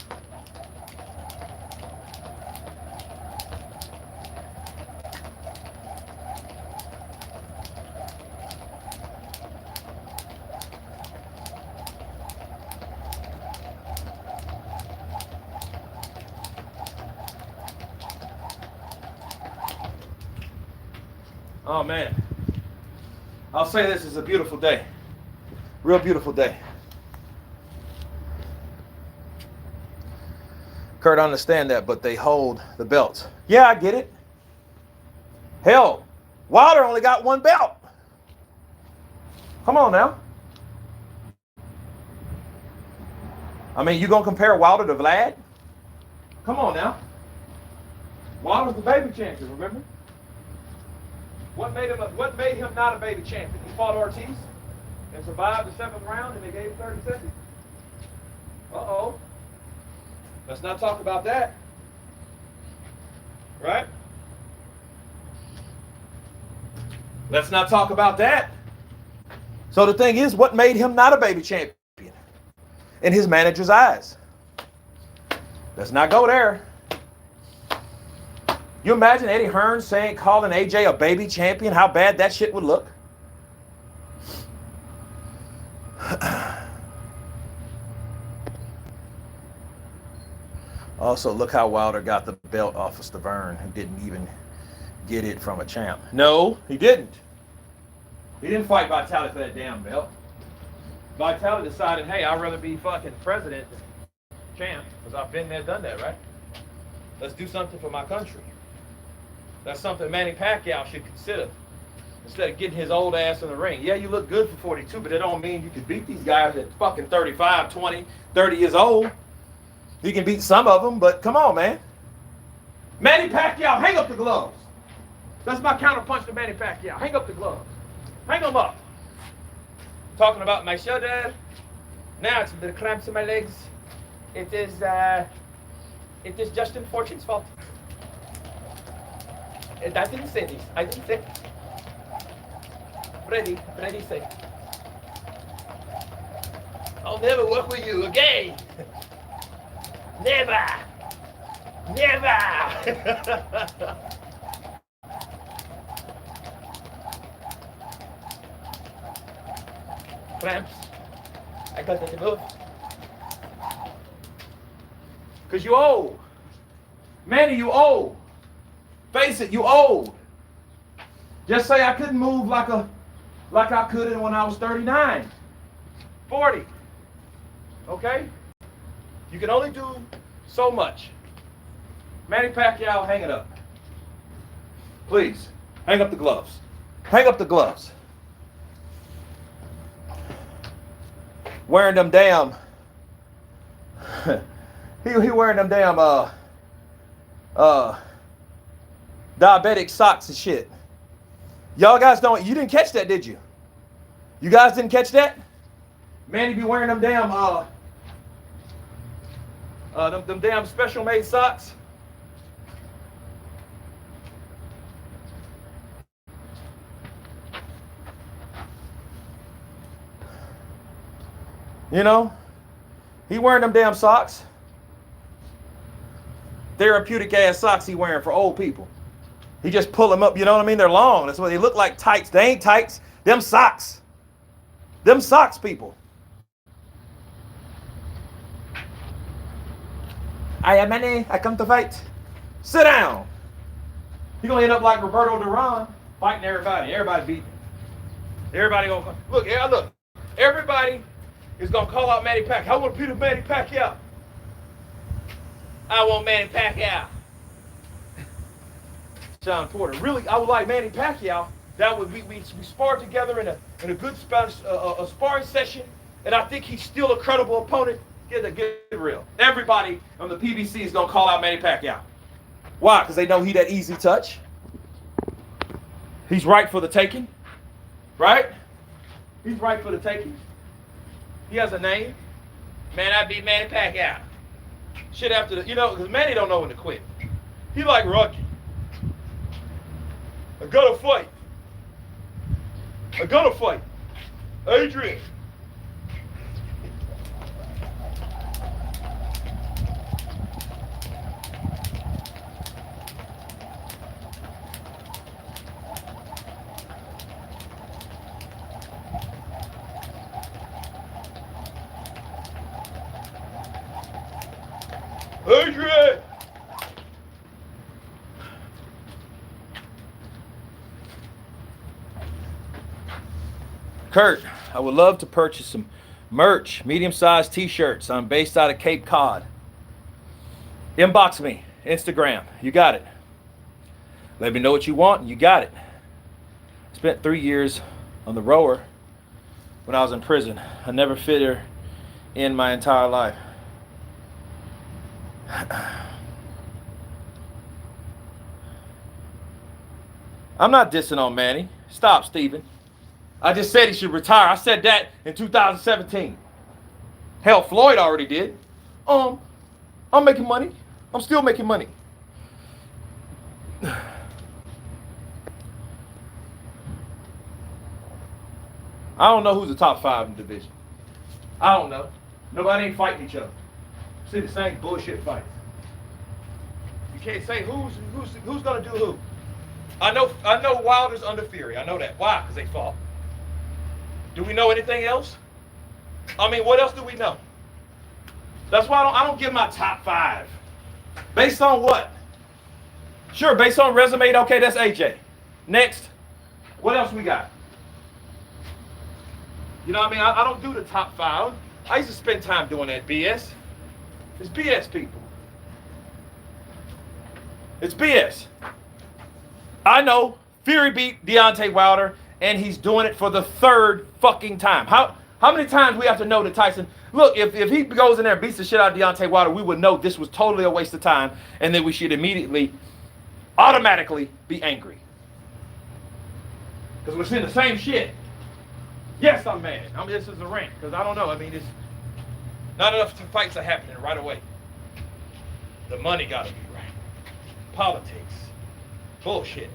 Oh, man. I'll say this is a beautiful day. Real beautiful day. Kurt, I understand that, but they hold the belts. Yeah, I get it. Hell, Wilder only got one belt. Come on now. I mean, you gonna compare Wilder to Vlad? Come on now. Wilder's the baby champion, remember? What made him not a baby champion? He fought Ortiz and survived the 7th round, and they gave him 30 seconds. Uh-oh. Let's not talk about that. Right? Let's not talk about that. So the thing is, what made him not a baby champion in his manager's eyes? Let's not go there. You imagine Eddie Hearn calling AJ a baby champion, how bad that shit would look? Also, look how Wilder got the belt off of Stavern, who didn't even get it from a champ. No, he didn't. He didn't fight Vitali for that damn belt. Vitali decided, hey, I'd rather be fucking president than champ, because I've been there, done that, right? Let's do something for my country. That's something Manny Pacquiao should consider. Instead of getting his old ass in the ring. Yeah, you look good for 42, but that don't mean you can beat these guys at fucking 35, 20, 30 years old. You can beat some of them, but come on, man. Manny Pacquiao, hang up the gloves. That's my counterpunch to Manny Pacquiao. Hang up the gloves. Hang them up. Talking about my shoulder. Now it's a bit of cramps in my legs. It is Justin Fortune's fault. And I didn't say this. I didn't say. Freddy said. I'll never work with you again. Never. Cramps. I got that to move. Because you old. Manny, you old. Face it, you old. Just say I couldn't move like I could when I was 39, 40. Okay? You can only do so much. Manny Pacquiao, hang it up. Please, hang up the gloves. Hang up the gloves. Wearing them damn, he wearing them damn diabetic socks and shit. Y'all guys you didn't catch that, did you? You guys didn't catch that? Manny be wearing them damn them damn special made socks. You know, he wearing them damn socks. Therapeutic ass socks he wearing for old people. He just pull them up, you know what I mean? They're long. That's what they look like, tights. They ain't tights. Them socks. Them socks, people. I am Manny. I come to fight. Sit down. You're going to end up like Roberto Duran, fighting everybody. Everybody beating. Everybody going to look. Everybody is going to call out Manny Pacquiao. I want to beat Manny Pacquiao. I want Manny Pacquiao. John Porter. Really, I would like Manny Pacquiao. That would we sparred together in a good a sparring session, and I think he's still a credible opponent. Get it real. Everybody on the PBC is gonna call out Manny Pacquiao. Why? Because they know he that easy touch. He's right for the taking. Right? He's right for the taking. He has a name. Man, I beat Manny Pacquiao. Shit after because Manny don't know when to quit. He like Rocky. I gotta fight. Adrian. Adrian. Kurt, I would love to purchase some merch, medium-sized t-shirts. I'm based out of Cape Cod. Inbox me, Instagram. You got it. Let me know what you want, and you got it. Spent 3 years on the rower when I was in prison. I never fit her in my entire life. I'm not dissing on Manny. Stop, Steven. I just said he should retire. I said that in 2017. Hell, Floyd already did. I'm making money. I'm still making money. I don't know who's the top 5 in the division. I don't know. Nobody ain't fighting each other. See the same bullshit fights. You can't say who's gonna do who. I know Wilder's under Fury. I know that. Why? Because they fought. Do we know anything else? I mean, what else do we know? That's why I don't give my top 5. Based on what? Sure, based on resume, okay, that's AJ. Next. What else we got? You know what I mean? I don't do the top 5. I used to spend time doing that BS. It's BS, people. It's BS. I know Fury beat Deontay Wilder, and he's doing it for the 3rd fucking time. How many times we have to know that Tyson... Look, if he goes in there and beats the shit out of Deontay Wilder, we would know this was totally a waste of time, and then we should immediately, automatically be angry. Because we're seeing the same shit. Yes, I'm mad. I mean, this is a rant, because I don't know. I mean, it's not enough fights are happening right away. The money got to be right. Politics. Bullshit.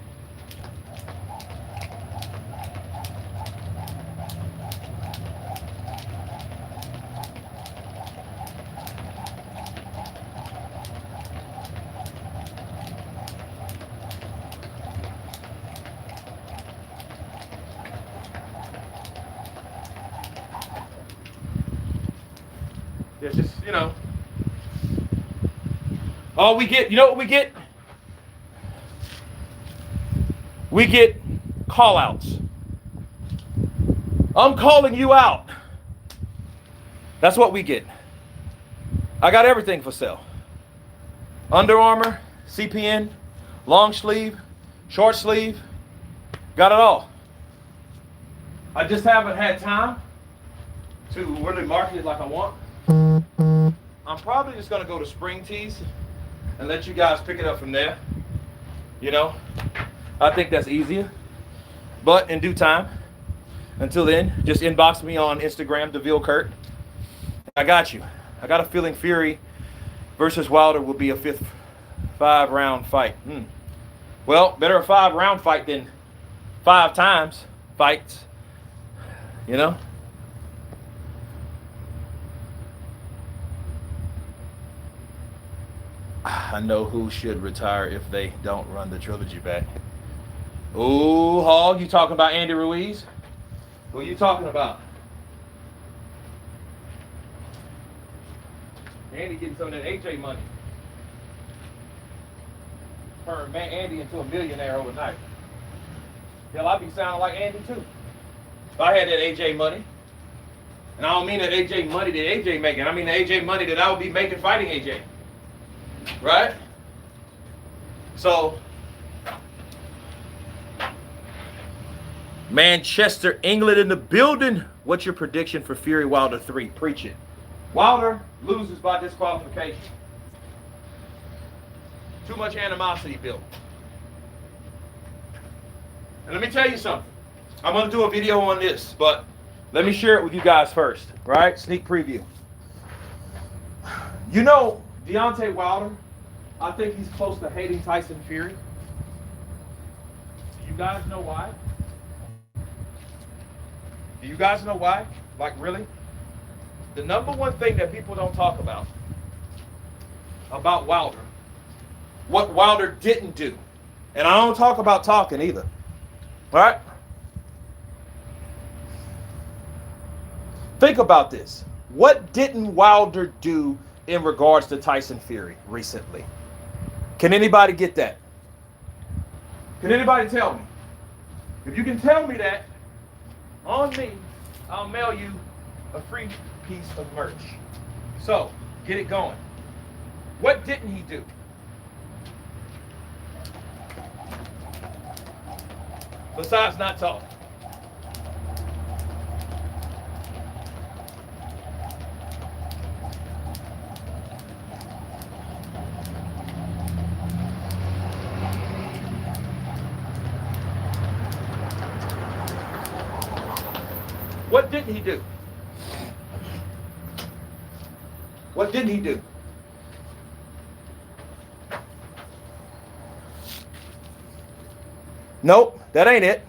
It's just, you know. All we get, you know what we get? We get call-outs. I'm calling you out. That's what we get. I got everything for sale. Under Armour, CPN, long sleeve, short sleeve, got it all. I just haven't had time to really market it like I want. I'm probably just going to go to Spring Tees and let you guys pick it up from there. You know, I think that's easier. But in due time, until then, just inbox me on Instagram, DeVille Kurt. I got you. I got a feeling Fury versus Wilder will be a 5-round fight. Well, better a 5-round fight than 5 times fights. You know? I know who should retire if they don't run the trilogy back. Ooh, Hog, you talking about Andy Ruiz? Who are you talking about? Andy getting some of that AJ money. Turned Andy into a millionaire overnight. Hell, I'd be sounding like Andy too. If I had that AJ money. And I don't mean that AJ money that AJ making. I mean the AJ money that I would be making fighting AJ. Right? So, Manchester, England in the building. What's your prediction for Fury Wilder 3? Preach it. Wilder loses by disqualification. Too much animosity built. And let me tell you something. I'm going to do a video on this, but let me share it with you guys first. Right? Sneak preview. You know, Deontay Wilder, I think he's close to hating Tyson Fury. Do you guys know why? Do you guys know why? Like, really? The number one thing that people don't talk about Wilder, what Wilder didn't do, and I don't talk about talking either, all right? Think about this. What didn't Wilder do in regards to Tyson Fury recently? Can anybody get that? Can anybody tell me? If you can tell me that, on me, I'll mail you a free piece of merch. So, get it going. What didn't he do? Besides not talk. What didn't he do? What didn't he do? Nope, that ain't it.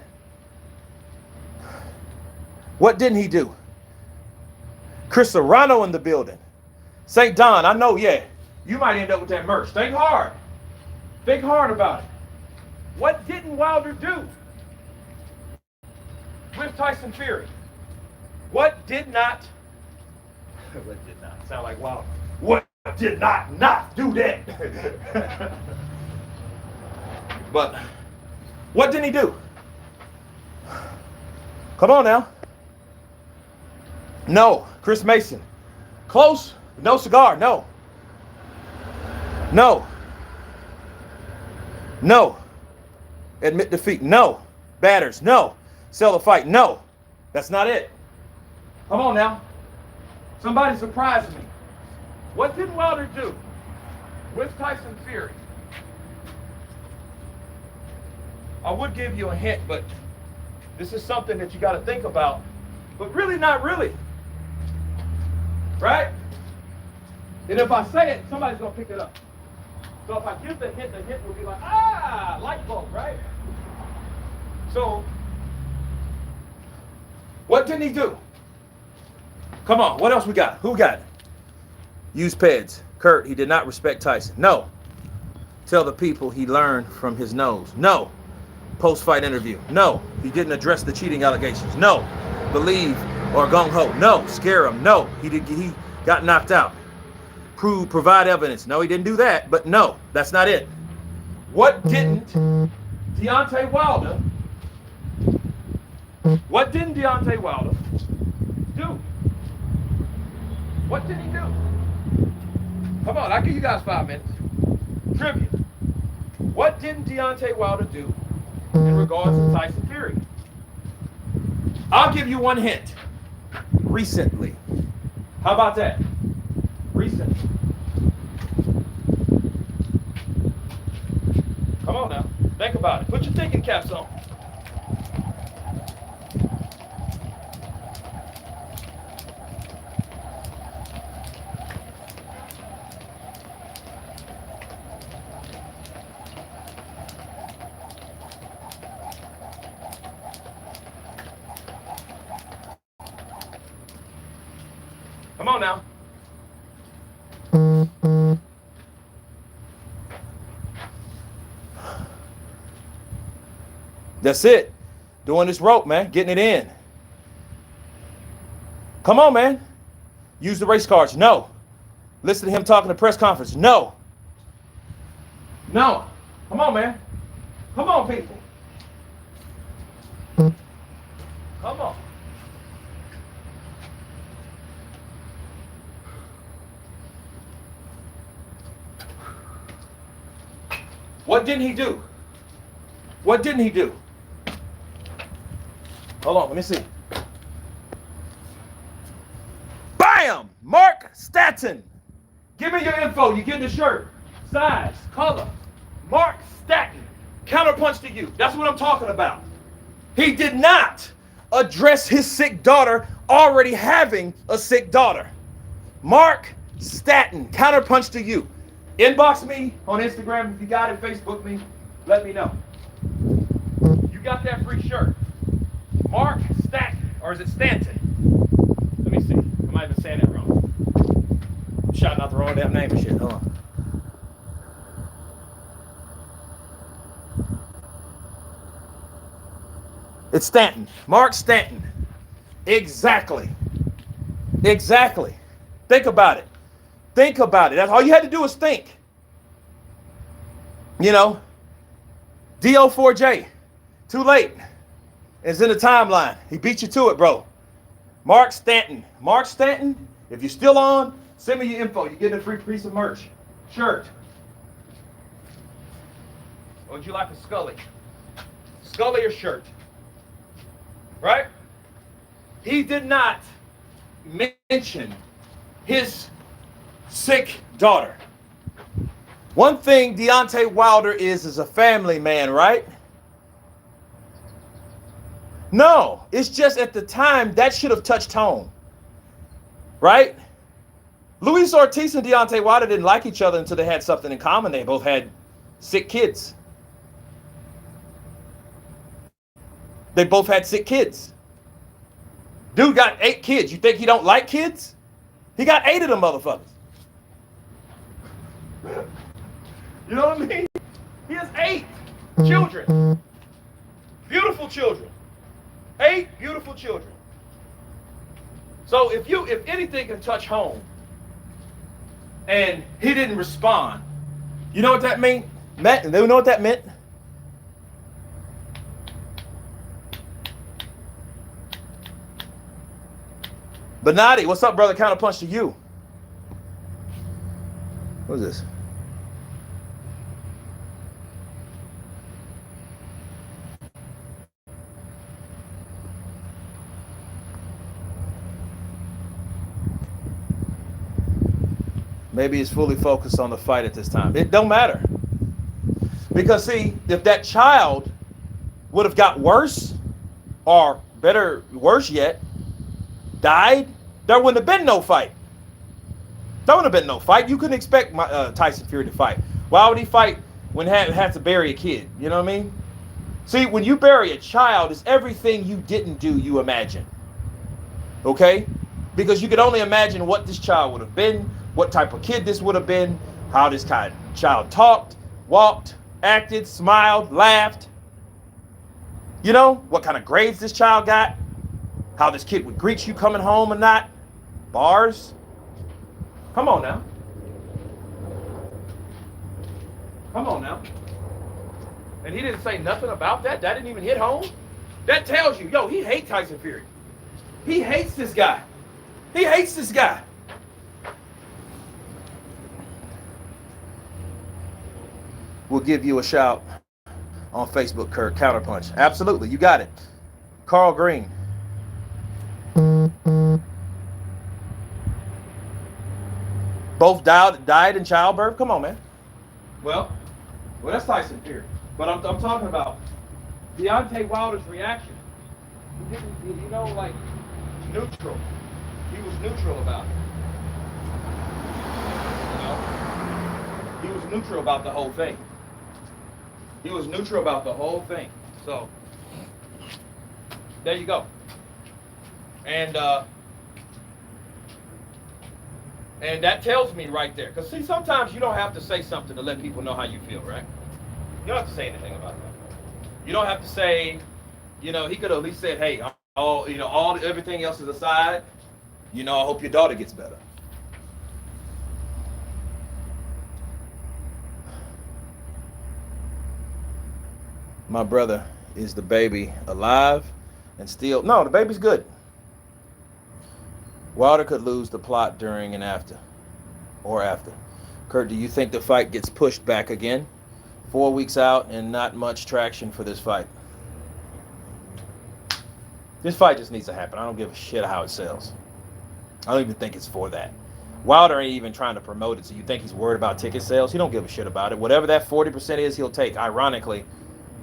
What didn't he do? Chris Serrano in the building. St. Don, I know, yeah. You might end up with that merch. Think hard. Think hard about it. What didn't Wilder do with Tyson Fury? What did not sound like Wilder. What did not do that? But what didn't he do? Come on now. No, Chris Mason. Close, no cigar, no. No. No. Admit defeat, no. Batters, no. Sell the fight, no. That's not it. Come on now. Somebody surprised me. What did Wilder do with Tyson Fury? I would give you a hint, but this is something that you got to think about. But really, not really. Right? And if I say it, somebody's going to pick it up. So if I give the hint will be like, light bulb, right? So, what didn't he do? Come on, what else we got? Who got it? Use peds. Kurt, he did not respect Tyson. No. Tell the people he learned from his nose. No. Post-fight interview. No. He didn't address the cheating allegations. No. Believe or gung-ho. No. Scare him. No. He got knocked out. Provide evidence. No, he didn't do that. But no, that's not it. What didn't Deontay Wilder? What didn't Deontay Wilder do? What did he do? Come on, I'll give you guys 5 minutes. Trivia. What didn't Deontay Wilder do in regards to Tyson Fury? I'll give you one hint. Recently. How about that? Recently. Come on now. Think about it. Put your thinking caps on. Come on now. That's it. Doing this rope, man. Getting it in. Come on, man. Use the race cards. No. Listen to him talking at press conference. No. No. Come on, man. Come on, people. Come on. What didn't he do? What didn't he do? Hold on, let me see. Bam! Mark Statton. Give me your info. You get the shirt. Size, color. Mark Statton. Counterpunch to you. That's what I'm talking about. He did not address his sick daughter already having a sick daughter. Mark Statton. Counterpunch to you. Inbox me on Instagram if you got it. Facebook me. Let me know. You got that free shirt. Mark Statton. Or is it Stanton? Let me see. I might have been saying that wrong. I'm shouting out the wrong damn name and shit. Hold on. It's Stanton. Mark Stanton. Exactly. Exactly. Think about it. Think about it. That's all you had to do is think. You know, DO4J. Too late. It's in the timeline. He beat you to it, bro. Mark Stanton. Mark Stanton, if you're still on, send me your info. You're getting a free piece of merch. Shirt. Or would you like a Scully? Scully or shirt? Right? He did not mention his sick daughter. One thing Deontay Wilder is a family man, right? No, it's just at the time that should have touched home, right? Luis Ortiz and Deontay Wilder didn't like each other until they had something in common. They both had sick kids. They both had sick kids. Dude got 8 kids. You think he don't like kids? He got 8 of them motherfuckers. You know what I mean? He has 8 children. Beautiful children. 8 beautiful children. So if anything can touch home and he didn't respond, you know what that meant? You know what that meant? Benatti, what's up, brother? Counterpunched to you. What is this? Maybe he's fully focused on the fight at this time. It don't matter. Because see, if that child would have got worse, or better, worse yet, died, there wouldn't have been no fight. There wouldn't have been no fight. You couldn't expect Tyson Fury to fight. Why would he fight when he had to bury a kid? You know what I mean? See, when you bury a child, it's everything you didn't do, you imagine. Okay? Because you could only imagine what this child would have been, what type of kid this would have been, how this kind of child talked, walked, acted, smiled, laughed. You know, what kind of grades this child got, how this kid would greet you coming home or not. Bars. Come on now. Come on now. And he didn't say nothing about that. That didn't even hit home. That tells you, yo, he hates Tyson Fury. He hates this guy. He hates this guy. We'll give you a shout on Facebook, Kurt. Counterpunch. Absolutely. You got it. Carl Green. Both died in childbirth? Come on, man. Well, that's Tyson Fury. But I'm talking about Deontay Wilder's reaction. He didn't, you know, like, neutral. He was neutral about it. You know? He was neutral about the whole thing. He was neutral about the whole thing. So, there you go. And that tells me right there. Because, see, sometimes you don't have to say something to let people know how you feel, right? You don't have to say anything about that. You don't have to say, you know, he could have at least said, hey, everything else is aside. You know, I hope your daughter gets better. My brother, is the baby alive and still? No, the baby's good. Wilder could lose the plot during and after. Or after. Kurt, do you think the fight gets pushed back again? 4 weeks out and not much traction for this fight. This fight just needs to happen. I don't give a shit how it sells. I don't even think it's for that. Wilder ain't even trying to promote it, so you think he's worried about ticket sales? He don't give a shit about it. Whatever that 40% is, he'll take. Ironically,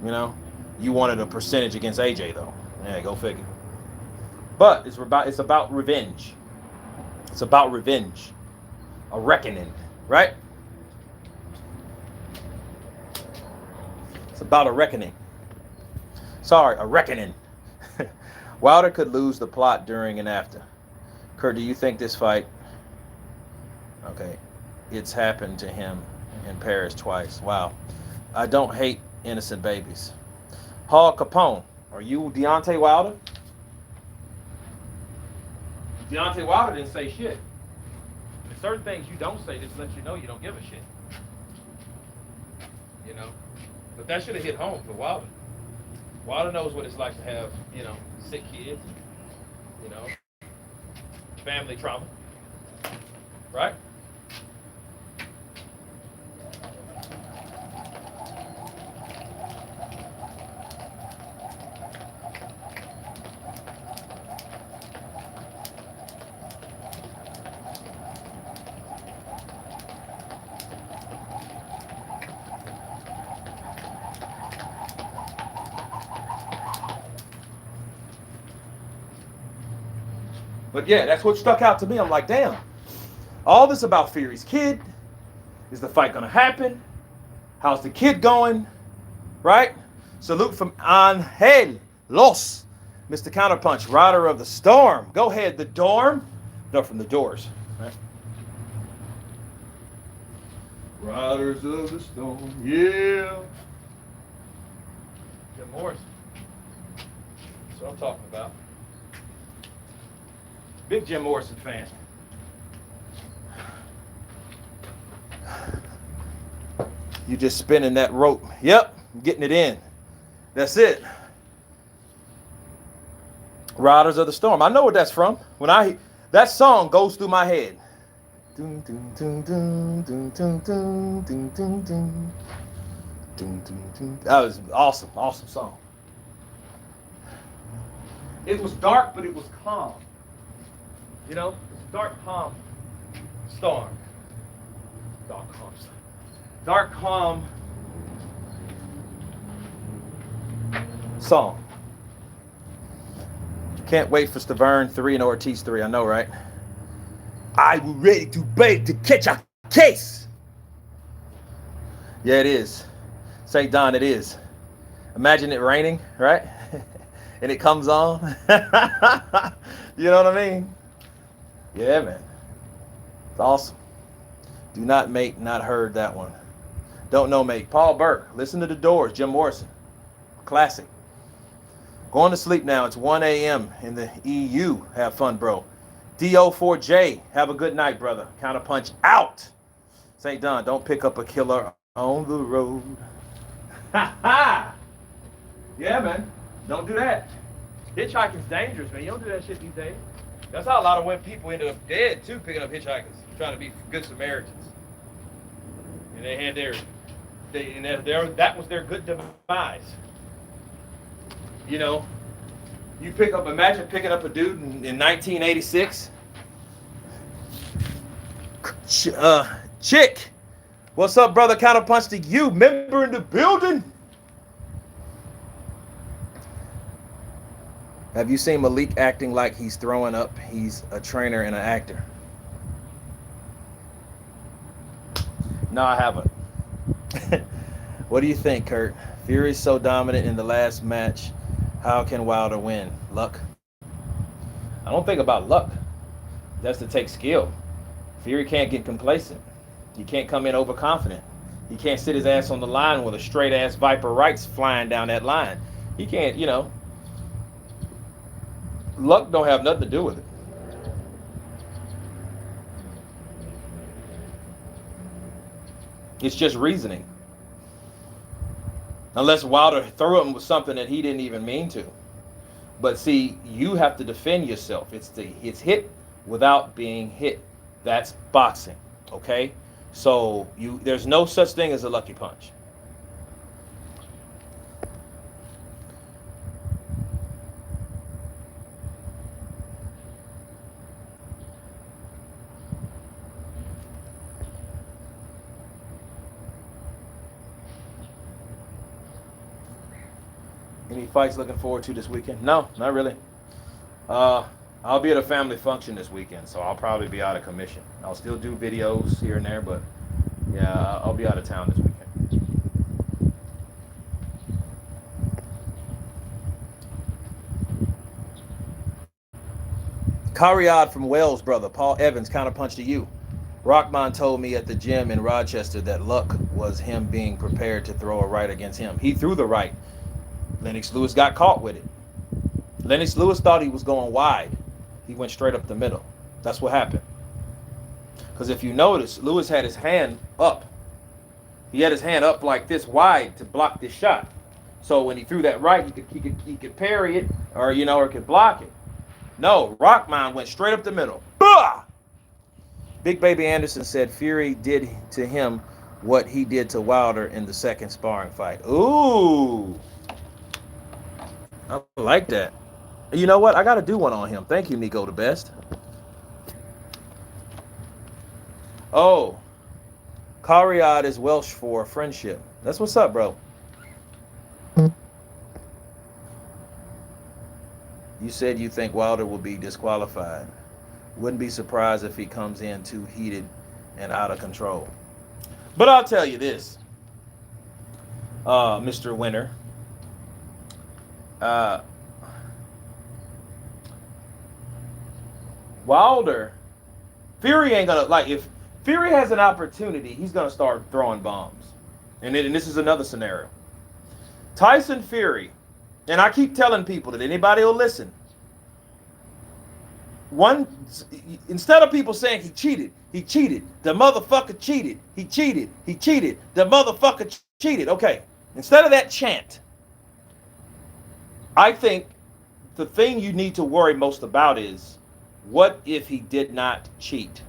you know, you wanted a percentage against AJ, though. Yeah, go figure. But it's about revenge. It's about revenge. A reckoning, right? It's about a reckoning. Sorry, a reckoning. Wilder could lose the plot during and after. Kurt, do you think this fight... Okay, it's happened to him in Paris twice. Wow. I don't hate innocent babies. Paul Capone, are you Deontay Wilder? Deontay Wilder didn't say shit. There's certain things you don't say just let you know you don't give a shit. You know? But that should have hit home for Wilder. Wilder knows what it's like to have, you know, sick kids. You know? family trauma, right? But yeah, that's what stuck out to me. I'm like, damn, all this about Fury's kid. Is the fight gonna happen? How's the kid going? Right? Salute from Angel Los, Mr. Counterpunch, Rider of the Storm. Go ahead, the dorm. No, from the doors. Right? Riders of the Storm, yeah. Jim Morrison. That's what I'm talking about. Big Jim Morrison fan. You just spinning that rope. Yep, getting it in. That's it. Riders of the Storm. I know what that's from. That song goes through my head. That was awesome, awesome song. It was dark, but it was calm. You know, it's dark, calm storm. Dark, calm storm. Dark, calm song. Can't wait for Stavern 3 and Ortiz 3. I know, right? I was ready to bait to catch a case. Yeah, it is. St. Don, it is. Imagine it raining, right? And it comes on. You know what I mean? Yeah, man. It's awesome. Do not make, not heard that one. Don't know, make. Paul Burke. Listen to the Doors. Jim Morrison. Classic. Going to sleep now. It's 1 a.m. in the EU. Have fun, bro. DO4J. Have a good night, brother. Counterpunch out. St. Don, don't pick up a killer on the road. Ha ha! Yeah, man. Don't do that. Hitchhiking's dangerous, man. You don't do that shit these days. That's how a lot of people ended up dead, too, picking up hitchhikers, trying to be good Samaritans. And they had that was their good demise. You know, imagine picking up a dude in 1986. Chick, what's up, brother? Counterpunch to you, member in the building. Have you seen Malik acting like he's throwing up? He's a trainer and an actor. No, I haven't. What do you think, Kurt? Fury's so dominant in the last match. How can Wilder win? Luck? I don't think about luck. That's to take skill. Fury can't get complacent. He can't come in overconfident. He can't sit his ass on the line with a straight ass Viper rights flying down that line. He can't, luck don't have nothing to do with it. It's just reasoning. Unless Wilder threw him with something that he didn't even mean to. But see, you have to defend yourself. It's hit without being hit. That's boxing. Okay? So there's no such thing as a lucky punch. Any fights looking forward to this weekend? No, not really. I'll be at a family function this weekend, so I'll probably be out of commission. I'll still do videos here and there, but yeah, I'll be out of town this weekend. Kariad from Wales, brother. Paul Evans, counterpunch to you. Rockman told me at the gym in Rochester that luck was him being prepared to throw a right against him. He threw the right. Lennox Lewis got caught with it. Lennox Lewis thought he was going wide. He went straight up the middle. That's what happened. Because if you notice, Lewis had his hand up. He had his hand up like this wide to block this shot. So when he threw that right, he could parry it or could block it. No, Rockman went straight up the middle. Bah! Big Baby Anderson said Fury did to him what he did to Wilder in the second sparring fight. Ooh. I like that. You know what? I got to do one on him. Thank you, Nico the Best. Oh. Cariad is Welsh for friendship. That's what's up, bro. You said you think Wilder will be disqualified. Wouldn't be surprised if he comes in too heated and out of control. But I'll tell you this, Mr. Winner. Wilder, Fury ain't gonna, like, if Fury has an opportunity, he's gonna start throwing bombs. And this is another scenario. Tyson Fury, and I keep telling people that anybody will listen. Instead of people saying he cheated, the motherfucker cheated, he cheated, the motherfucker cheated. Okay, instead of that chant, I think the thing you need to worry most about is, what if he did not cheat?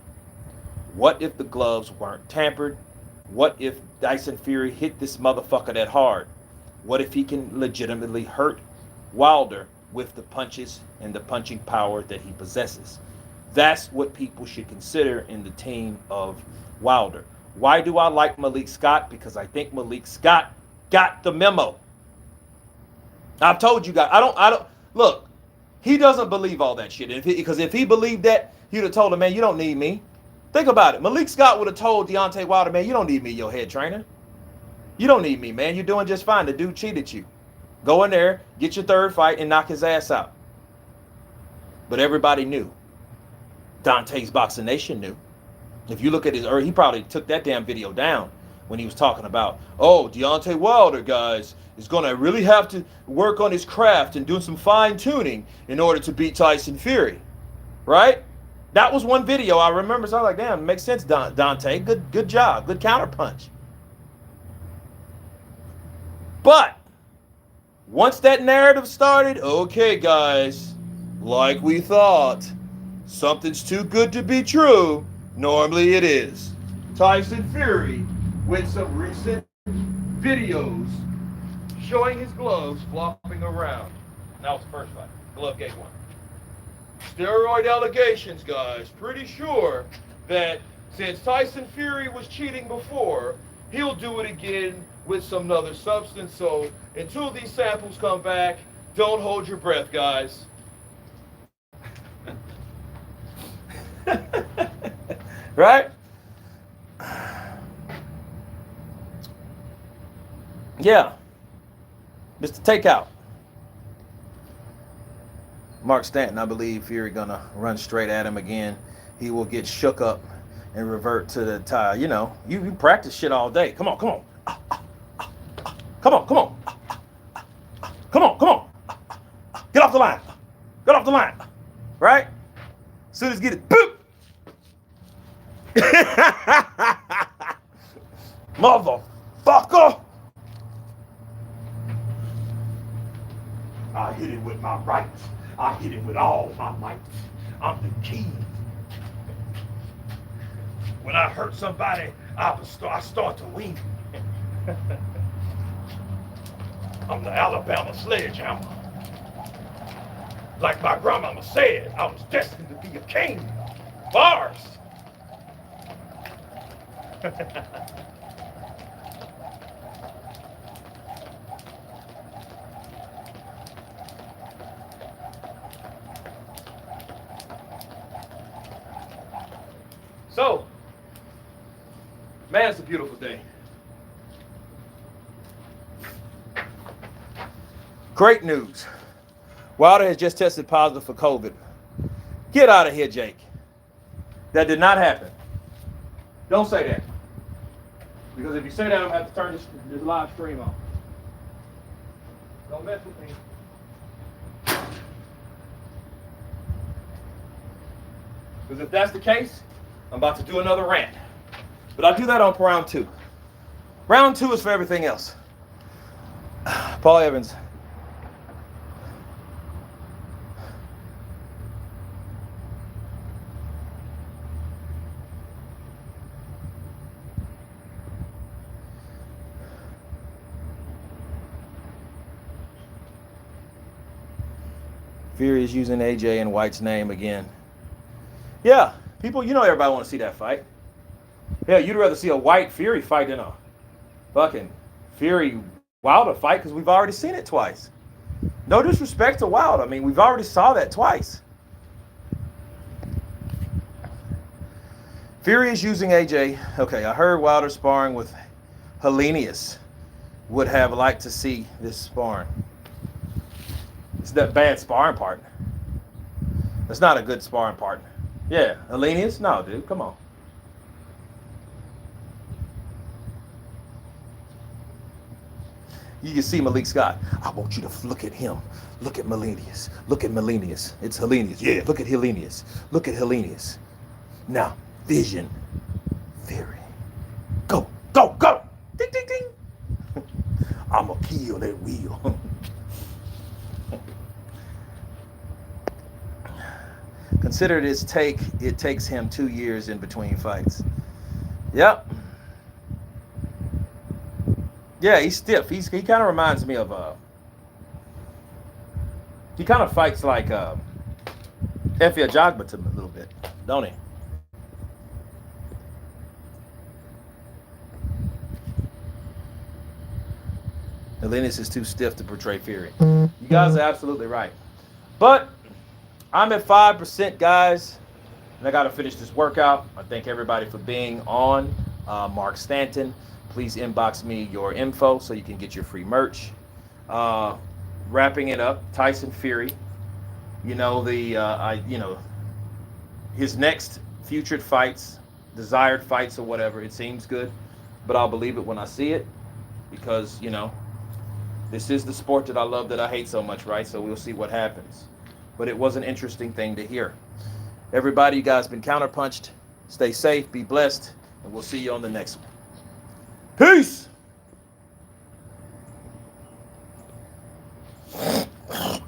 What if the gloves weren't tampered? What if Tyson Fury hit this motherfucker that hard? What if he can legitimately hurt Wilder with the punches and the punching power that he possesses? That's what people should consider in the team of Wilder. Why do I like Malik Scott? Because I think Malik Scott got the memo. I've told you guys, I don't look, he doesn't believe all that shit. Because if he believed that, he'd have told him, man, you don't need me. Think about it. Malik Scott would have told Deontay Wilder, man, you don't need me, your head trainer. You don't need me, man. You're doing just fine. The dude cheated you. Go in there, get your third fight, and knock his ass out. But everybody knew. Dante's Boxing Nation knew. If you look at he probably took that damn video down when he was talking about, oh, Deontay Wilder, guys, is going to really have to work on his craft and do some fine-tuning in order to beat Tyson Fury. Right? That was one video I remember. So I was like, damn, it makes sense, Dante. Good job. Good counterpunch. But once that narrative started, okay, guys, like we thought, something's too good to be true. Normally it is. Tyson Fury with some recent videos showing his gloves flopping around. That was the first fight. Glove gave one. Steroid allegations, guys. Pretty sure that since Tyson Fury was cheating before, he'll do it again with some other substance. So until these samples come back, don't hold your breath, guys. Right? Yeah. Mr. Takeout. Mark Stanton, I believe Fury gonna run straight at him again. He will get shook up and revert to the tie. You know, you practice shit all day. Come on. Come on. Come on. Get off the line. Right? As soon as you get it, boop. Motherfucker. I hit it with my right. I hit it with all my might. I'm the king. When I hurt somebody, I start to win. I'm the Alabama sledgehammer. Like my grandmama said, I was destined to be a king. Bars. So, man, it's a beautiful day. Great news. Wilder has just tested positive for COVID. Get out of here, Jake. That did not happen. Don't say that. Because if you say that, I'm going to have to turn this live stream off. Don't mess with me. Because if that's the case, I'm about to do another rant. But I'll do that on round 2. Round 2 is for everything else. Paul Evans. Fury is using AJ and White's name again. Yeah, people, everybody want to see that fight. Yeah, you'd rather see a White Fury fight than a fucking Fury Wilder fight because we've already seen it twice. No disrespect to Wilder. I mean, we've already saw that twice. Fury is using AJ. Okay, I heard Wilder sparring with Helenius. Would have liked to see this sparring. It's that bad sparring partner. That's not a good sparring partner. Yeah, Helenius? No, dude, come on. You can see Malik Scott. I want you to look at him. Look at Helenius. Look at Helenius. It's Helenius. Yeah, look at Helenius. Look at Helenius. Now, vision. Fury. Go, go, go. Ding, ding, ding. I'ma kill that wheel. Consider this take. It takes him 2 years in between fights. Yep. Yeah, he's stiff. He kind of reminds me of he kind of fights like Efe Ajagba to a little bit, don't he? Helenius is too stiff to portray Fury. You guys are absolutely right. But I'm at 5%, guys. And I got to finish this workout. I thank everybody for being on. Mark Stanton, please inbox me your info so you can get your free merch. Wrapping it up, Tyson Fury. His next future fights, desired fights or whatever, it seems good. But I'll believe it when I see it because, this is the sport that I love that I hate so much, right? So we'll see what happens. But it was an interesting thing to hear. Everybody, you guys been counterpunched. Stay safe, be blessed, and we'll see you on the next one. Peace!